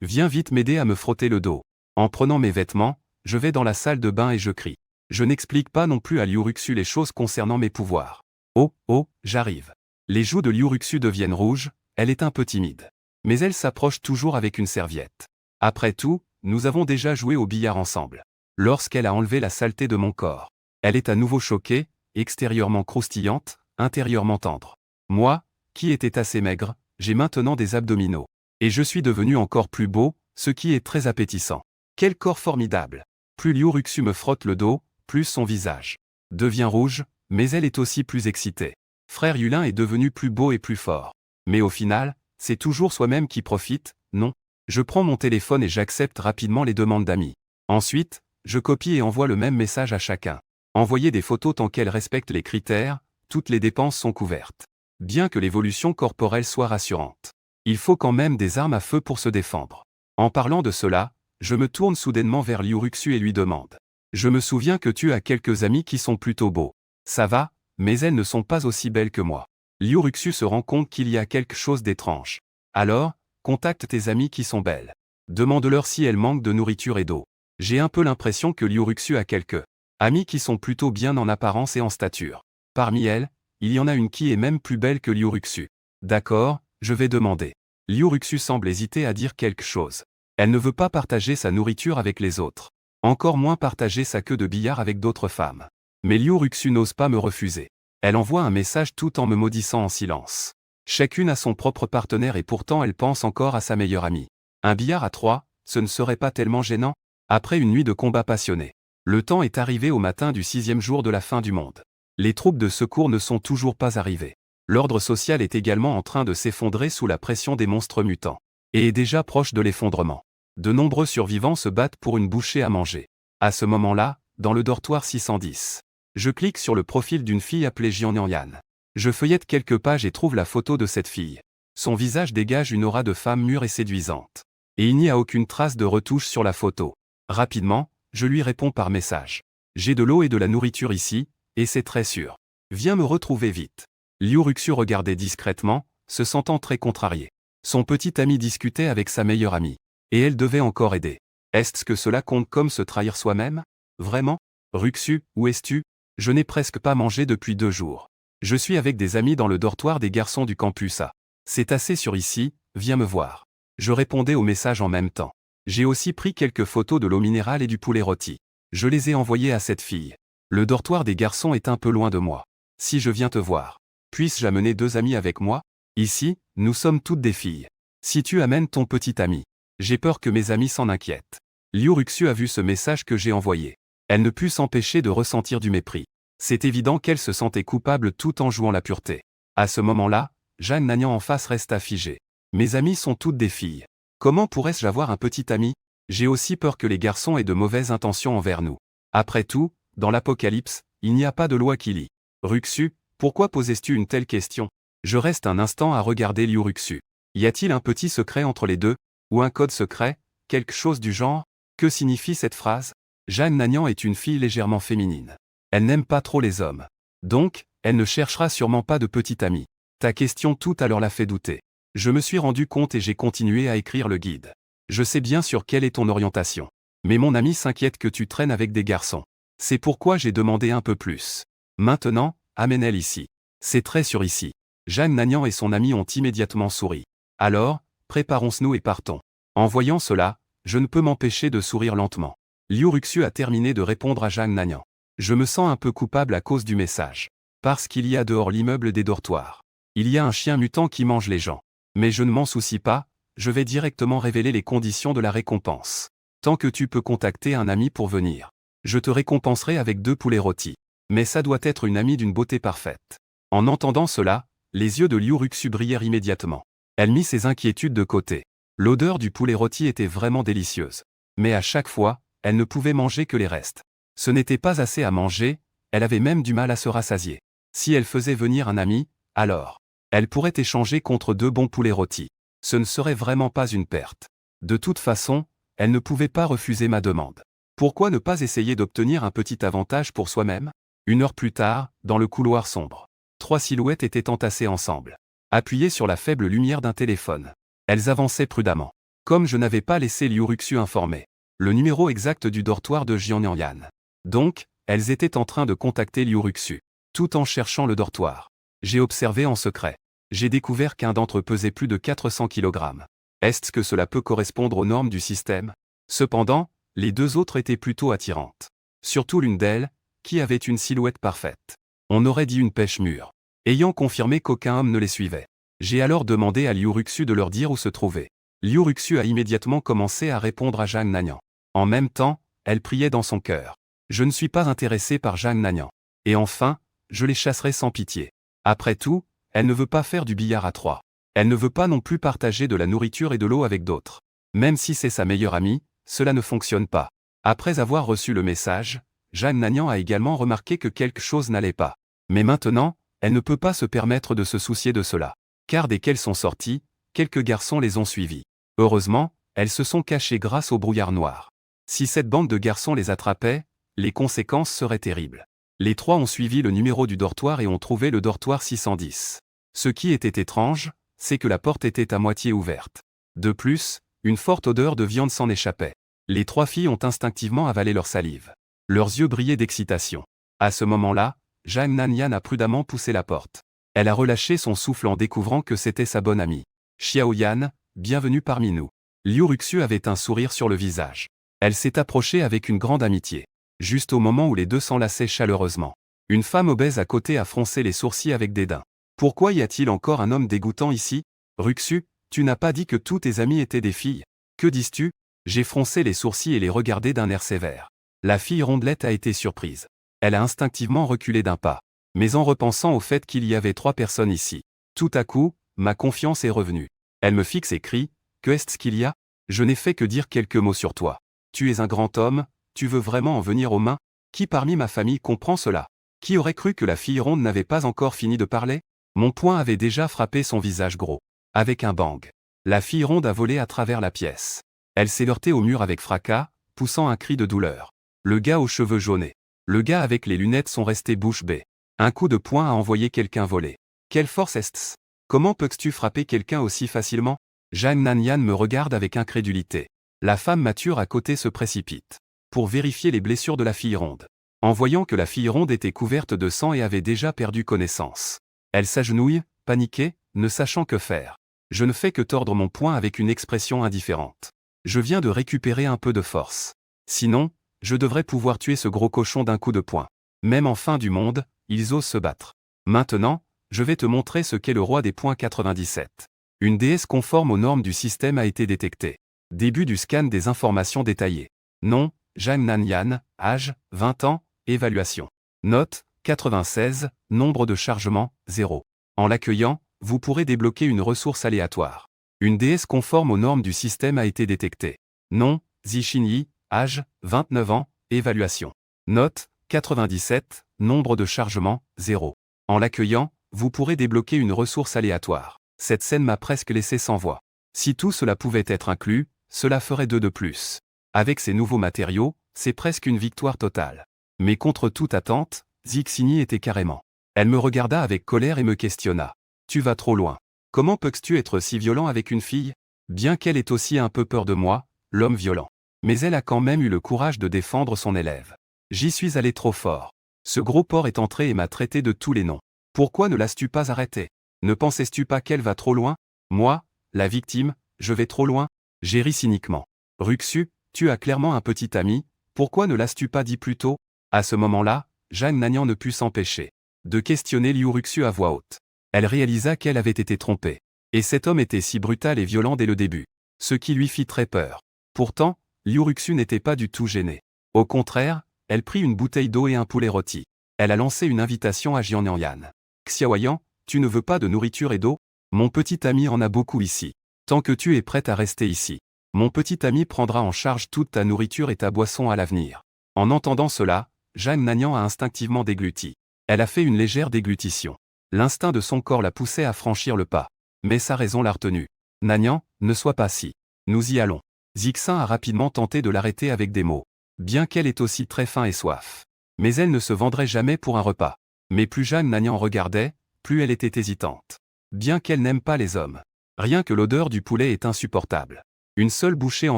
Viens vite m'aider à me frotter le dos. En prenant mes vêtements, je vais dans la salle de bain et je crie. Je n'explique pas non plus à Liu Ruxu les choses concernant mes pouvoirs. Oh, oh, j'arrive. Les joues de Liu Ruxu deviennent rouges, elle est un peu timide. Mais elle s'approche toujours avec une serviette. Après tout, nous avons déjà joué au billard ensemble. Lorsqu'elle a enlevé la saleté de mon corps, elle est à nouveau choquée, extérieurement croustillante, intérieurement tendre. Moi, qui étais assez maigre, j'ai maintenant des abdominaux. Et je suis devenu encore plus beau, ce qui est très appétissant. Quel corps formidable! Plus Liu Ruxu me frotte le dos, plus son visage devient rouge, mais elle est aussi plus excitée. Frère Yulin est devenu plus beau et plus fort. Mais au final, c'est toujours soi-même qui profite, non? Je prends mon téléphone et j'accepte rapidement les demandes d'amis. Ensuite, je copie et envoie le même message à chacun. Envoyer des photos tant qu'elles respectent les critères, toutes les dépenses sont couvertes. Bien que l'évolution corporelle soit rassurante, il faut quand même des armes à feu pour se défendre. En parlant de cela, je me tourne soudainement vers Liu Ruxu et lui demande. Je me souviens que tu as quelques amis qui sont plutôt beaux. Ça va, mais elles ne sont pas aussi belles que moi. Liu Ruxu se rend compte qu'il y a quelque chose d'étrange. Alors, contacte tes amies qui sont belles. Demande-leur si elles manquent de nourriture et d'eau. J'ai un peu l'impression que Liu Ruxu a quelques amies qui sont plutôt bien en apparence et en stature. Parmi elles, il y en a une qui est même plus belle que Liu Ruxu. D'accord, je vais demander. Liu Ruxu semble hésiter à dire quelque chose. Elle ne veut pas partager sa nourriture avec les autres. Encore moins partager sa queue de billard avec d'autres femmes. Mais Liu Ruxu n'ose pas me refuser. Elle envoie un message tout en me maudissant en silence. Chacune a son propre partenaire et pourtant elle pense encore à sa meilleure amie. Un billard à 3, ce ne serait pas tellement gênant? Après une nuit de combat passionné. Le temps est arrivé au matin du 6e jour de la fin du monde. Les troupes de secours ne sont toujours pas arrivées. L'ordre social est également en train de s'effondrer sous la pression des monstres mutants. Et est déjà proche de l'effondrement. De nombreux survivants se battent pour une bouchée à manger. À ce moment-là, dans le dortoir 610. Je clique sur le profil d'une fille appelée Jianyan. Je feuillette quelques pages et trouve la photo de cette fille. Son visage dégage une aura de femme mûre et séduisante. Et il n'y a aucune trace de retouche sur la photo. Rapidement, je lui réponds par message. J'ai de l'eau et de la nourriture ici, et c'est très sûr. Viens me retrouver vite. Liu Ruxu regardait discrètement, se sentant très contrarié. Son petit ami discutait avec sa meilleure amie. Et elle devait encore aider. Est-ce que cela compte comme se trahir soi-même? Vraiment? Ruxu, où es-tu? Je n'ai presque pas mangé depuis 2 jours. Je suis avec des amis dans le dortoir des garçons du campus A. C'est assez sûr ici, viens me voir. Je répondais au message en même temps. J'ai aussi pris quelques photos de l'eau minérale et du poulet rôti. Je les ai envoyées à cette fille. Le dortoir des garçons est un peu loin de moi. Si je viens te voir, puisse-je amener 2 amis avec moi? Ici, nous sommes toutes des filles. Si tu amènes ton petit ami, j'ai peur que mes amis s'en inquiètent. Liu Ruxu a vu ce message que j'ai envoyé. Elle ne put s'empêcher de ressentir du mépris. C'est évident qu'elle se sentait coupable tout en jouant la pureté. À ce moment-là, Jeanne Nagnan en face resta figée. Mes amies sont toutes des filles. Comment pourrais-je avoir un petit ami? J'ai aussi peur que les garçons aient de mauvaises intentions envers nous. Après tout, dans l'Apocalypse, il n'y a pas de loi qui lie. Ruxu, pourquoi posais-tu une telle question? Je reste un instant à regarder Liu Ruxu. Y a-t-il un petit secret entre les deux? Ou un code secret? Quelque chose du genre? Que signifie cette phrase? Jeanne Nagnan est une fille légèrement féminine. Elle n'aime pas trop les hommes. Donc, elle ne cherchera sûrement pas de petit ami. Ta question tout à l'heure l'a fait douter. Je me suis rendu compte et j'ai continué à écrire le guide. Je sais bien sur quelle est ton orientation. Mais mon ami s'inquiète que tu traînes avec des garçons. C'est pourquoi j'ai demandé un peu plus. Maintenant, amène-elle ici. C'est très sûr ici. Jeanne Nagnan et son ami ont immédiatement souri. Alors, préparons-nous et partons. En voyant cela, je ne peux m'empêcher de sourire lentement. Liu Ruxu a terminé de répondre à Jeanne Nagnan. Je me sens un peu coupable à cause du message. Parce qu'il y a dehors l'immeuble des dortoirs. Il y a un chien mutant qui mange les gens. Mais je ne m'en soucie pas, je vais directement révéler les conditions de la récompense. Tant que tu peux contacter un ami pour venir. Je te récompenserai avec 2 poulets rôtis. Mais ça doit être une amie d'une beauté parfaite. En entendant cela, les yeux de Liu Ruxu brillèrent immédiatement. Elle mit ses inquiétudes de côté. L'odeur du poulet rôti était vraiment délicieuse. Mais à chaque fois, elle ne pouvait manger que les restes. Ce n'était pas assez à manger, elle avait même du mal à se rassasier. Si elle faisait venir un ami, alors, elle pourrait échanger contre 2 bons poulets rôtis. Ce ne serait vraiment pas une perte. De toute façon, elle ne pouvait pas refuser ma demande. Pourquoi ne pas essayer d'obtenir un petit avantage pour soi-même? 1 heure plus tard, dans le couloir sombre. 3 silhouettes étaient entassées ensemble. Appuyées sur la faible lumière d'un téléphone. Elles avançaient prudemment. Comme je n'avais pas laissé Liu Ruxu informer. Le numéro exact du dortoir de Jianyan. Donc, elles étaient en train de contacter Liu Ruxu. Tout en cherchant le dortoir. J'ai observé en secret. J'ai découvert qu'un d'entre eux pesait plus de 400 kg. Est-ce que cela peut correspondre aux normes du système? Cependant, les 2 autres étaient plutôt attirantes. Surtout l'une d'elles, qui avait une silhouette parfaite. On aurait dit une pêche mûre. Ayant confirmé qu'aucun homme ne les suivait. J'ai alors demandé à Liu Ruxu de leur dire où se trouver. Liu Ruxu a immédiatement commencé à répondre à Jeanne Nagnan. En même temps, elle priait dans son cœur. Je ne suis pas intéressé par Jeanne Nagnan. Et enfin, je les chasserai sans pitié. Après tout, elle ne veut pas faire du billard à 3. Elle ne veut pas non plus partager de la nourriture et de l'eau avec d'autres. Même si c'est sa meilleure amie, cela ne fonctionne pas. Après avoir reçu le message, Jeanne Nagnan a également remarqué que quelque chose n'allait pas. Mais maintenant, elle ne peut pas se permettre de se soucier de cela. Car dès qu'elles sont sorties, quelques garçons les ont suivies. Heureusement, elles se sont cachées grâce au brouillard noir. Si cette bande de garçons les attrapait, les conséquences seraient terribles. Les 3 ont suivi le numéro du dortoir et ont trouvé le dortoir 610. Ce qui était étrange, c'est que la porte était à moitié ouverte. De plus, une forte odeur de viande s'en échappait. Les 3 filles ont instinctivement avalé leur salive. Leurs yeux brillaient d'excitation. À ce moment-là, Jeanne Nagnan a prudemment poussé la porte. Elle a relâché son souffle en découvrant que c'était sa bonne amie. Xiaoyan, bienvenue parmi nous. Liu Ruxu avait un sourire sur le visage. Elle s'est approchée avec une grande amitié. Juste au moment où les deux s'enlaçaient chaleureusement. Une femme obèse à côté a froncé les sourcils avec dédain. Pourquoi y a-t-il encore un homme dégoûtant ici? Ruxu, tu n'as pas dit que tous tes amis étaient des filles. Que dis-tu? J'ai froncé les sourcils et les regardé d'un air sévère. La fille rondelette a été surprise. Elle a instinctivement reculé d'un pas. Mais en repensant au fait qu'il y avait 3 personnes ici, tout à coup, ma confiance est revenue. Elle me fixe et crie, « Que est-ce qu'il y a? Je n'ai fait que dire quelques mots sur toi. Tu es un grand homme, tu veux vraiment en venir aux mains? Qui parmi ma famille comprend cela? Qui aurait cru que la fille ronde n'avait pas encore fini de parler? Mon poing avait déjà frappé son visage gros. Avec un bang. La fille ronde a volé à travers la pièce. Elle s'est heurtée au mur avec fracas, poussant un cri de douleur. Le gars aux cheveux jaunés. Le gars avec les lunettes sont restés bouche bée. Un coup de poing a envoyé quelqu'un voler. Quelle force est-ce? Comment peux-tu frapper quelqu'un aussi facilement? Jang Nanyan me regarde avec incrédulité. La femme mature à côté se précipite. Pour vérifier les blessures de la fille ronde. En voyant que la fille ronde était couverte de sang et avait déjà perdu connaissance. Elle s'agenouille, paniquée, ne sachant que faire. Je ne fais que tordre mon poing avec une expression indifférente. Je viens de récupérer un peu de force. Sinon, je devrais pouvoir tuer ce gros cochon d'un coup de poing. Même en fin du monde, ils osent se battre. Maintenant, je vais te montrer ce qu'est le roi des poings 97. Une déesse conforme aux normes du système a été détectée. Début du scan des informations détaillées. Nom, Jang Nanyan, âge, 20 ans, évaluation. Note, 96, nombre de chargements, 0. En l'accueillant, vous pourrez débloquer une ressource aléatoire. Une déesse conforme aux normes du système a été détectée. Nom, Zixinyi, âge, 29 ans, évaluation. Note, 97, nombre de chargements, 0. En l'accueillant, vous pourrez débloquer une ressource aléatoire. Cette scène m'a presque laissé sans voix. Si tout cela pouvait être inclus, cela ferait 2 de plus. Avec ces nouveaux matériaux, c'est presque une victoire totale. Mais contre toute attente, Zixinyi était carrément. Elle me regarda avec colère et me questionna. Tu vas trop loin. Comment peux-tu être si violent avec une fille? Bien qu'elle ait aussi un peu peur de moi, l'homme violent. Mais elle a quand même eu le courage de défendre son élève. J'y suis allé trop fort. Ce gros porc est entré et m'a traité de tous les noms. Pourquoi ne l'as-tu pas arrêté? Ne pensais-tu pas qu'elle va trop loin? Moi, la victime, je vais trop loin? J'ai ri cyniquement. Ruxu, tu as clairement un petit ami, pourquoi ne l'as-tu pas dit plus tôt? À ce moment-là, Jang Nanyan ne put s'empêcher de questionner Liu Ruxu à voix haute. Elle réalisa qu'elle avait été trompée. Et cet homme était si brutal et violent dès le début. Ce qui lui fit très peur. Pourtant, Liu Ruxu n'était pas du tout gênée. Au contraire, elle prit une bouteille d'eau et un poulet rôti. Elle a lancé une invitation à Jian Nanyan. Xiaoyan, tu ne veux pas de nourriture et d'eau? Mon petit ami en a beaucoup ici. Tant que tu es prête à rester ici, mon petit ami prendra en charge toute ta nourriture et ta boisson à l'avenir. En entendant cela, Jang Nanyan a instinctivement dégluti. Elle a fait une légère déglutition. L'instinct de son corps la poussait à franchir le pas. Mais sa raison l'a retenue. Nanyan, ne sois pas si. Nous y allons. Zixin a rapidement tenté de l'arrêter avec des mots. Bien qu'elle ait aussi très faim et soif. Mais elle ne se vendrait jamais pour un repas. Mais plus Jang Nanyan regardait, plus elle était hésitante. Bien qu'elle n'aime pas les hommes. Rien que l'odeur du poulet est insupportable. Une seule bouchée en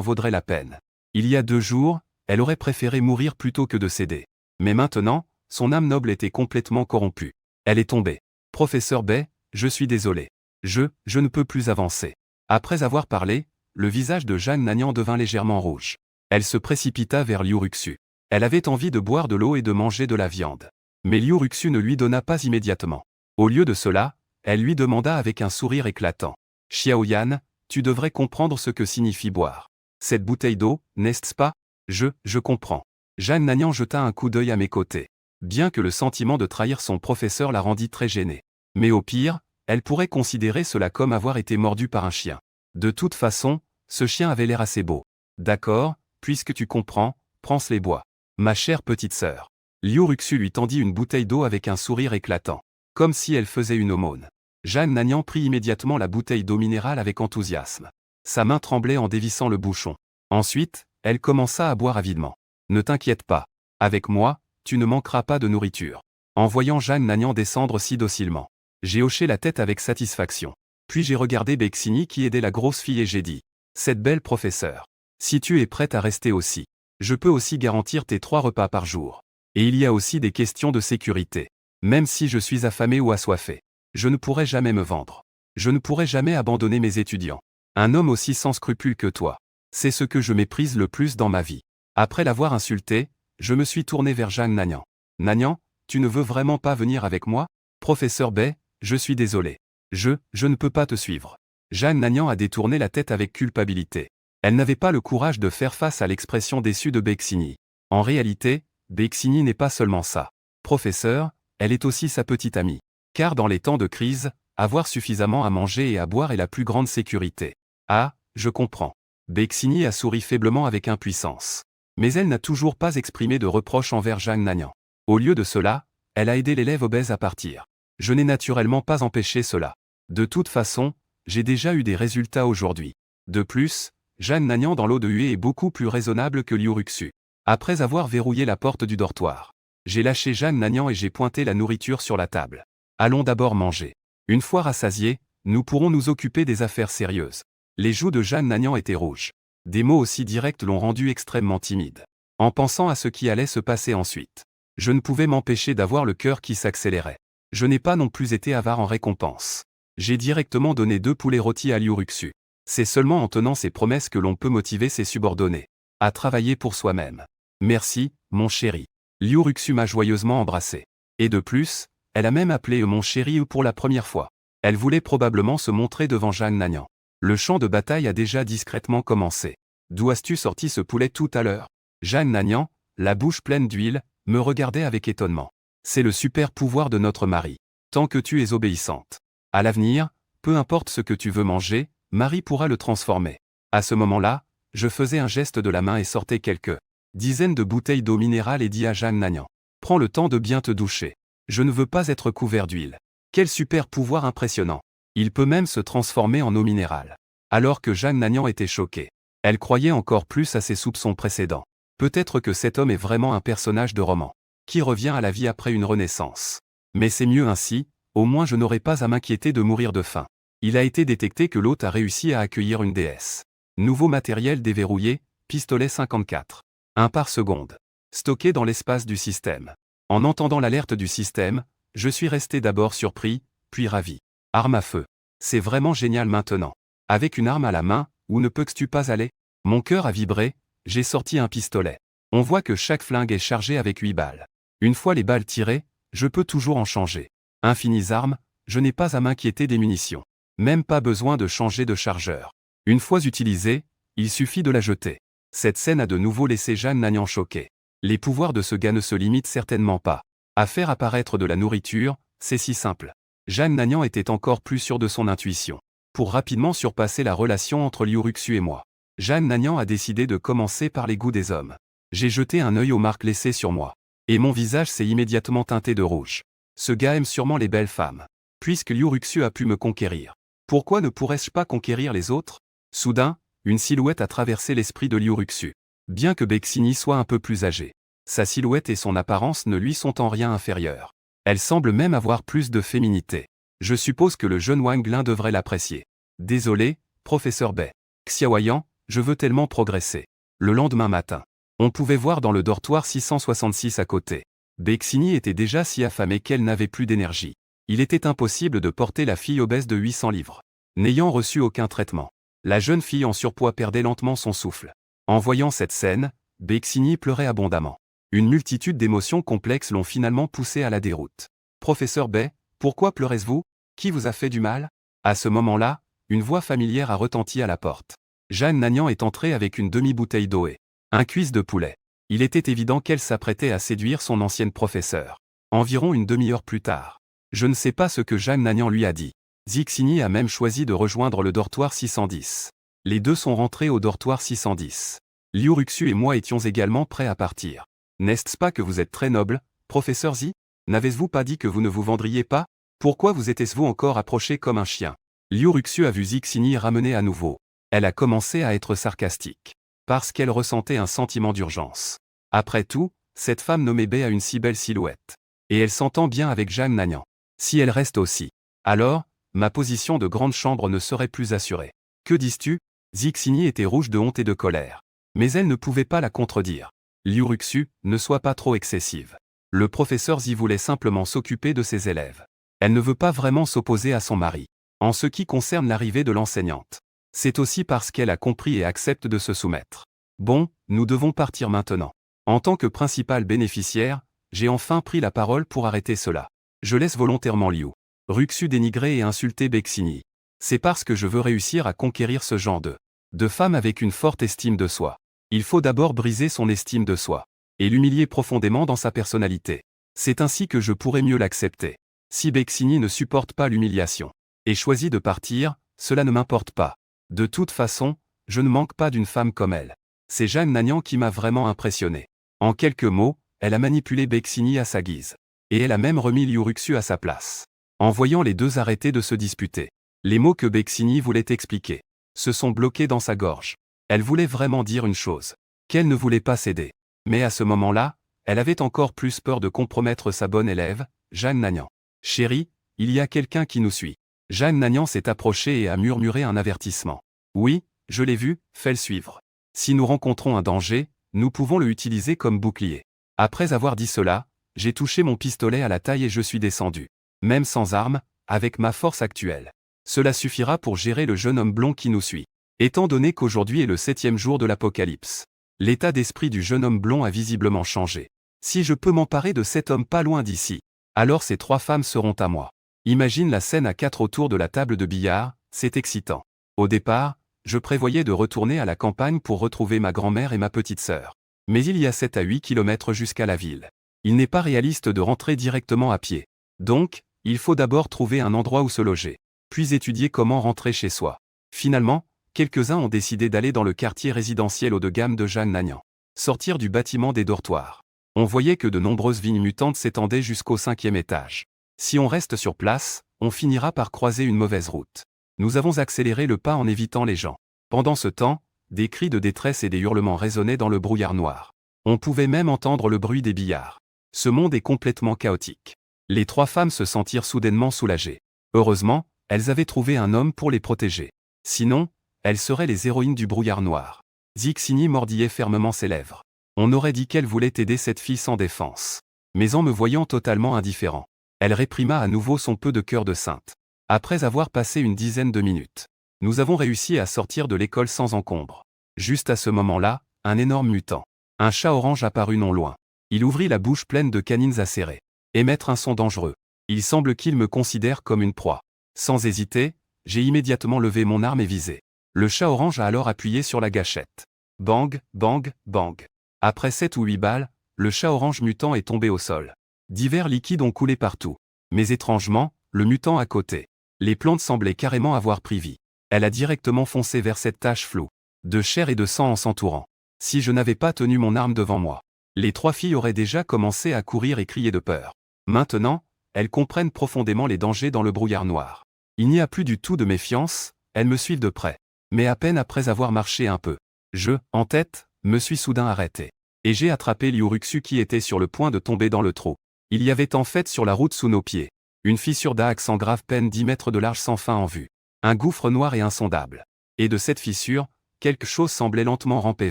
vaudrait la peine. Il y a 2 jours, elle aurait préféré mourir plutôt que de céder. Mais maintenant, son âme noble était complètement corrompue. Elle est tombée. Professeur Bay, je suis désolé. Je ne peux plus avancer. Après avoir parlé, le visage de Jang Nanyan devint légèrement rouge. Elle se précipita vers Liu Ruxu. Elle avait envie de boire de l'eau et de manger de la viande. Mais Liu Ruxu ne lui donna pas immédiatement. Au lieu de cela, elle lui demanda avec un sourire éclatant. Xiaoyan, tu devrais comprendre ce que signifie boire. Cette bouteille d'eau, n'est-ce pas? Je comprends. Jang Nanyan jeta un coup d'œil à mes côtés. Bien que le sentiment de trahir son professeur la rendit très gênée. Mais au pire, elle pourrait considérer cela comme avoir été mordue par un chien. De toute façon, ce chien avait l'air assez beau. D'accord, puisque tu comprends, prends-les bois. Ma chère petite sœur. Liu Ruxu lui tendit une bouteille d'eau avec un sourire éclatant. Comme si elle faisait une aumône. Jang Nanyan prit immédiatement la bouteille d'eau minérale avec enthousiasme. Sa main tremblait en dévissant le bouchon. Ensuite, elle commença à boire avidement. Ne t'inquiète pas. Avec moi, tu ne manqueras pas de nourriture. En voyant Jang Nanyan descendre si docilement, j'ai hoché la tête avec satisfaction. Puis j'ai regardé Bexini qui aidait la grosse fille et j'ai dit. Cette belle professeure. Si tu es prête à rester aussi, je peux aussi garantir tes 3 repas par jour. Et il y a aussi des questions de sécurité. Même si je suis affamé ou assoiffé, je ne pourrai jamais me vendre. Je ne pourrai jamais abandonner mes étudiants. Un homme aussi sans scrupules que toi. C'est ce que je méprise le plus dans ma vie. Après l'avoir insulté, je me suis tourné vers Jeanne Nagnan. Nagnan, tu ne veux vraiment pas venir avec moi? Professeur Bay, je suis désolé. Je ne peux pas te suivre. Jeanne Nagnan a détourné la tête avec culpabilité. Elle n'avait pas le courage de faire face à l'expression déçue de Bexigny. En réalité, Bexigny n'est pas seulement ça. Professeur, elle est aussi sa petite amie. Car dans les temps de crise, avoir suffisamment à manger et à boire est la plus grande sécurité. Ah, je comprends. Bexigny a souri faiblement avec impuissance. Mais elle n'a toujours pas exprimé de reproche envers Jeanne Nagnan. Au lieu de cela, elle a aidé l'élève obèse à partir. Je n'ai naturellement pas empêché cela. De toute façon, j'ai déjà eu des résultats aujourd'hui. De plus, Jeanne Nagnan dans l'eau de huée est beaucoup plus raisonnable que Liu Ruxu. Après avoir verrouillé la porte du dortoir, j'ai lâché Jeanne Nagnan et j'ai pointé la nourriture sur la table. Allons d'abord manger. Une fois rassasiés, nous pourrons nous occuper des affaires sérieuses. Les joues de Jeanne Nagnan étaient rouges. Des mots aussi directs l'ont rendue extrêmement timide. En pensant à ce qui allait se passer ensuite, je ne pouvais m'empêcher d'avoir le cœur qui s'accélérait. Je n'ai pas non plus été avare en récompense. J'ai directement donné 2 poulets rôtis à Liu Ruxu. C'est seulement en tenant ses promesses que l'on peut motiver ses subordonnés à travailler pour soi-même. Merci, mon chéri. Liu Ruxu m'a joyeusement embrassé. Et de plus, elle a même appelé mon chéri pour la première fois. Elle voulait probablement se montrer devant Jeanne Nagnan. Le champ de bataille a déjà discrètement commencé. D'où as-tu sorti ce poulet tout à l'heure? Jeanne Nagnan, la bouche pleine d'huile, me regardait avec étonnement. C'est le super pouvoir de notre mari. Tant que tu es obéissante. À l'avenir, peu importe ce que tu veux manger, Marie pourra le transformer. À ce moment-là, je faisais un geste de la main et sortais quelques dizaines de bouteilles d'eau minérale et dis à Jeanne Nagnan. Prends le temps de bien te doucher. Je ne veux pas être couvert d'huile. Quel super pouvoir impressionnant. Il peut même se transformer en eau minérale. Alors que Jeanne Nagnan était choquée. Elle croyait encore plus à ses soupçons précédents. Peut-être que cet homme est vraiment un personnage de roman, qui revient à la vie après une renaissance. Mais c'est mieux ainsi, au moins je n'aurai pas à m'inquiéter de mourir de faim. Il a été détecté que l'hôte a réussi à accueillir une déesse. Nouveau matériel déverrouillé, pistolet 54. 1 par seconde. Stocké dans l'espace du système. En entendant l'alerte du système, je suis resté d'abord surpris, puis ravi. Arme à feu. C'est vraiment génial maintenant. Avec une arme à la main, où ne peux-tu pas aller? Mon cœur a vibré, j'ai sorti un pistolet. On voit que chaque flingue est chargé avec 8 balles. Une fois les balles tirées, je peux toujours en changer. Infinies armes, je n'ai pas à m'inquiéter des munitions. Même pas besoin de changer de chargeur. Une fois utilisée, il suffit de la jeter. Cette scène a de nouveau laissé Jeanne Nagnan choquée. Les pouvoirs de ce gars ne se limitent certainement pas. À faire apparaître de la nourriture, c'est si simple. Jeanne Nagnan était encore plus sûre de son intuition. Pour rapidement surpasser la relation entre Liu Ruxu et moi, Jeanne Nagnan a décidé de commencer par les goûts des hommes. J'ai jeté un œil aux marques laissées sur moi. Et mon visage s'est immédiatement teinté de rouge. Ce gars aime sûrement les belles femmes. Puisque Liu Ruxu a pu me conquérir, pourquoi ne pourrais-je pas conquérir les autres? Soudain, une silhouette a traversé l'esprit de Liu Ruxu. Bien que Bexigny soit un peu plus âgé, sa silhouette et son apparence ne lui sont en rien inférieures. Elle semble même avoir plus de féminité. Je suppose que le jeune Wang Lin devrait l'apprécier. Désolé, professeur Bai. Xiaoyan, je veux tellement progresser. Le lendemain matin, on pouvait voir dans le dortoir 666 à côté. Bexigny était déjà si affamée qu'elle n'avait plus d'énergie. Il était impossible de porter la fille obèse de 800 livres. N'ayant reçu aucun traitement, la jeune fille en surpoids perdait lentement son souffle. En voyant cette scène, Bexigny pleurait abondamment. Une multitude d'émotions complexes l'ont finalement poussé à la déroute. Professeur Bai, pourquoi pleurez-vous? Qui vous a fait du mal? À ce moment-là, une voix familière a retenti à la porte. Jeanne Nagnan est entrée avec une demi-bouteille d'eau et un cuisse de poulet. Il était évident qu'elle s'apprêtait à séduire son ancienne professeure. Environ une demi-heure plus tard. Je ne sais pas ce que Jeanne Nagnan lui a dit. Bexigny a même choisi de rejoindre le dortoir 610. Les deux sont rentrés au dortoir 610. Liu Ruxu et moi étions également prêts à partir. N'est-ce pas que vous êtes très noble, professeur Zi? N'avez-vous pas dit que vous ne vous vendriez pas? Pourquoi vous étiez-vous encore approché comme un chien? Liu Ruxu a vu Bexigny ramener à nouveau. Elle a commencé à être sarcastique. Parce qu'elle ressentait un sentiment d'urgence. Après tout, cette femme nommée Bai a une si belle silhouette. Et elle s'entend bien avec Jeanne Nagnan. Si elle reste aussi, alors, ma position de grande chambre ne serait plus assurée. Que dis-tu? Bexigny était rouge de honte et de colère. Mais elle ne pouvait pas la contredire. Liu Ruxu, ne sois pas trop excessive. Le professeur Zi voulait simplement s'occuper de ses élèves. Elle ne veut pas vraiment s'opposer à son mari. En ce qui concerne l'arrivée de l'enseignante, c'est aussi parce qu'elle a compris et accepte de se soumettre. Bon, nous devons partir maintenant. En tant que principal bénéficiaire, j'ai enfin pris la parole pour arrêter cela. Je laisse volontairement Liu Ruxu dénigrer et insulter Bexini. C'est parce que je veux réussir à conquérir ce genre de femme avec une forte estime de soi. Il faut d'abord briser son estime de soi et l'humilier profondément dans sa personnalité. C'est ainsi que je pourrai mieux l'accepter. Si Bexini ne supporte pas l'humiliation et choisit de partir, cela ne m'importe pas. De toute façon, je ne manque pas d'une femme comme elle. C'est Jeanne Nagnan qui m'a vraiment impressionné. En quelques mots, elle a manipulé Bexini à sa guise. Et elle a même remis Liu Ruxu à sa place. En voyant les deux arrêter de se disputer, les mots que Bexini voulait expliquer se sont bloqués dans sa gorge. Elle voulait vraiment dire une chose, qu'elle ne voulait pas céder. Mais à ce moment-là, elle avait encore plus peur de compromettre sa bonne élève, Jeanne Nagnan. « Chérie, il y a quelqu'un qui nous suit. » Jeanne Nagnan s'est approchée et a murmuré un avertissement. « Oui, je l'ai vu, fais-le suivre. Si nous rencontrons un danger, nous pouvons le utiliser comme bouclier. » Après avoir dit cela, j'ai touché mon pistolet à la taille et je suis descendu. Même sans arme, avec ma force actuelle. Cela suffira pour gérer le jeune homme blond qui nous suit. Étant donné qu'aujourd'hui est le 7e jour de l'apocalypse, l'état d'esprit du jeune homme blond a visiblement changé. Si je peux m'emparer de cet homme pas loin d'ici, alors ces 3 femmes seront à moi. Imagine la scène à 4 autour de la table de billard, c'est excitant. Au départ, je prévoyais de retourner à la campagne pour retrouver ma grand-mère et ma petite sœur. Mais il y a 7 à 8 kilomètres jusqu'à la ville. Il n'est pas réaliste de rentrer directement à pied. Donc, il faut d'abord trouver un endroit où se loger, puis étudier comment rentrer chez soi. Finalement, quelques-uns ont décidé d'aller dans le quartier résidentiel haut de gamme de Jeanne Nagnan. Sortir du bâtiment des dortoirs. On voyait que de nombreuses vignes mutantes s'étendaient jusqu'au 5e étage. Si on reste sur place, on finira par croiser une mauvaise route. Nous avons accéléré le pas en évitant les gens. Pendant ce temps, des cris de détresse et des hurlements résonnaient dans le brouillard noir. On pouvait même entendre le bruit des billards. Ce monde est complètement chaotique. Les 3 femmes se sentirent soudainement soulagées. Heureusement, elles avaient trouvé un homme pour les protéger. Sinon, elles seraient les héroïnes du brouillard noir. Zixini mordillait fermement ses lèvres. On aurait dit qu'elle voulait aider cette fille sans défense. Mais en me voyant totalement indifférent, elle réprima à nouveau son peu de cœur de sainte. Après avoir passé une dizaine de minutes, nous avons réussi à sortir de l'école sans encombre. Juste à ce moment-là, un énorme mutant, un chat orange apparut non loin. Il ouvrit la bouche pleine de canines acérées. Émettre un son dangereux. Il semble qu'il me considère comme une proie. Sans hésiter, j'ai immédiatement levé mon arme et visé. Le chat orange a alors appuyé sur la gâchette. Bang, bang, bang. Après 7 ou 8 balles, le chat orange mutant est tombé au sol. Divers liquides ont coulé partout. Mais étrangement, le mutant à côté. Les plantes semblaient carrément avoir pris vie. Elle a directement foncé vers cette tache floue, de chair et de sang en s'entourant. Si je n'avais pas tenu mon arme devant moi, les 3 filles auraient déjà commencé à courir et crier de peur. Maintenant, elles comprennent profondément les dangers dans le brouillard noir. Il n'y a plus du tout de méfiance, elles me suivent de près. Mais à peine après avoir marché un peu, je, en tête, me suis soudain arrêté. Et j'ai attrapé Liu Ruxu qui était sur le point de tomber dans le trou. Il y avait en fait sur la route sous nos pieds une fissure d'axe en grave peine 10 mètres de large sans fin en vue. Un gouffre noir et insondable. Et de cette fissure, quelque chose semblait lentement ramper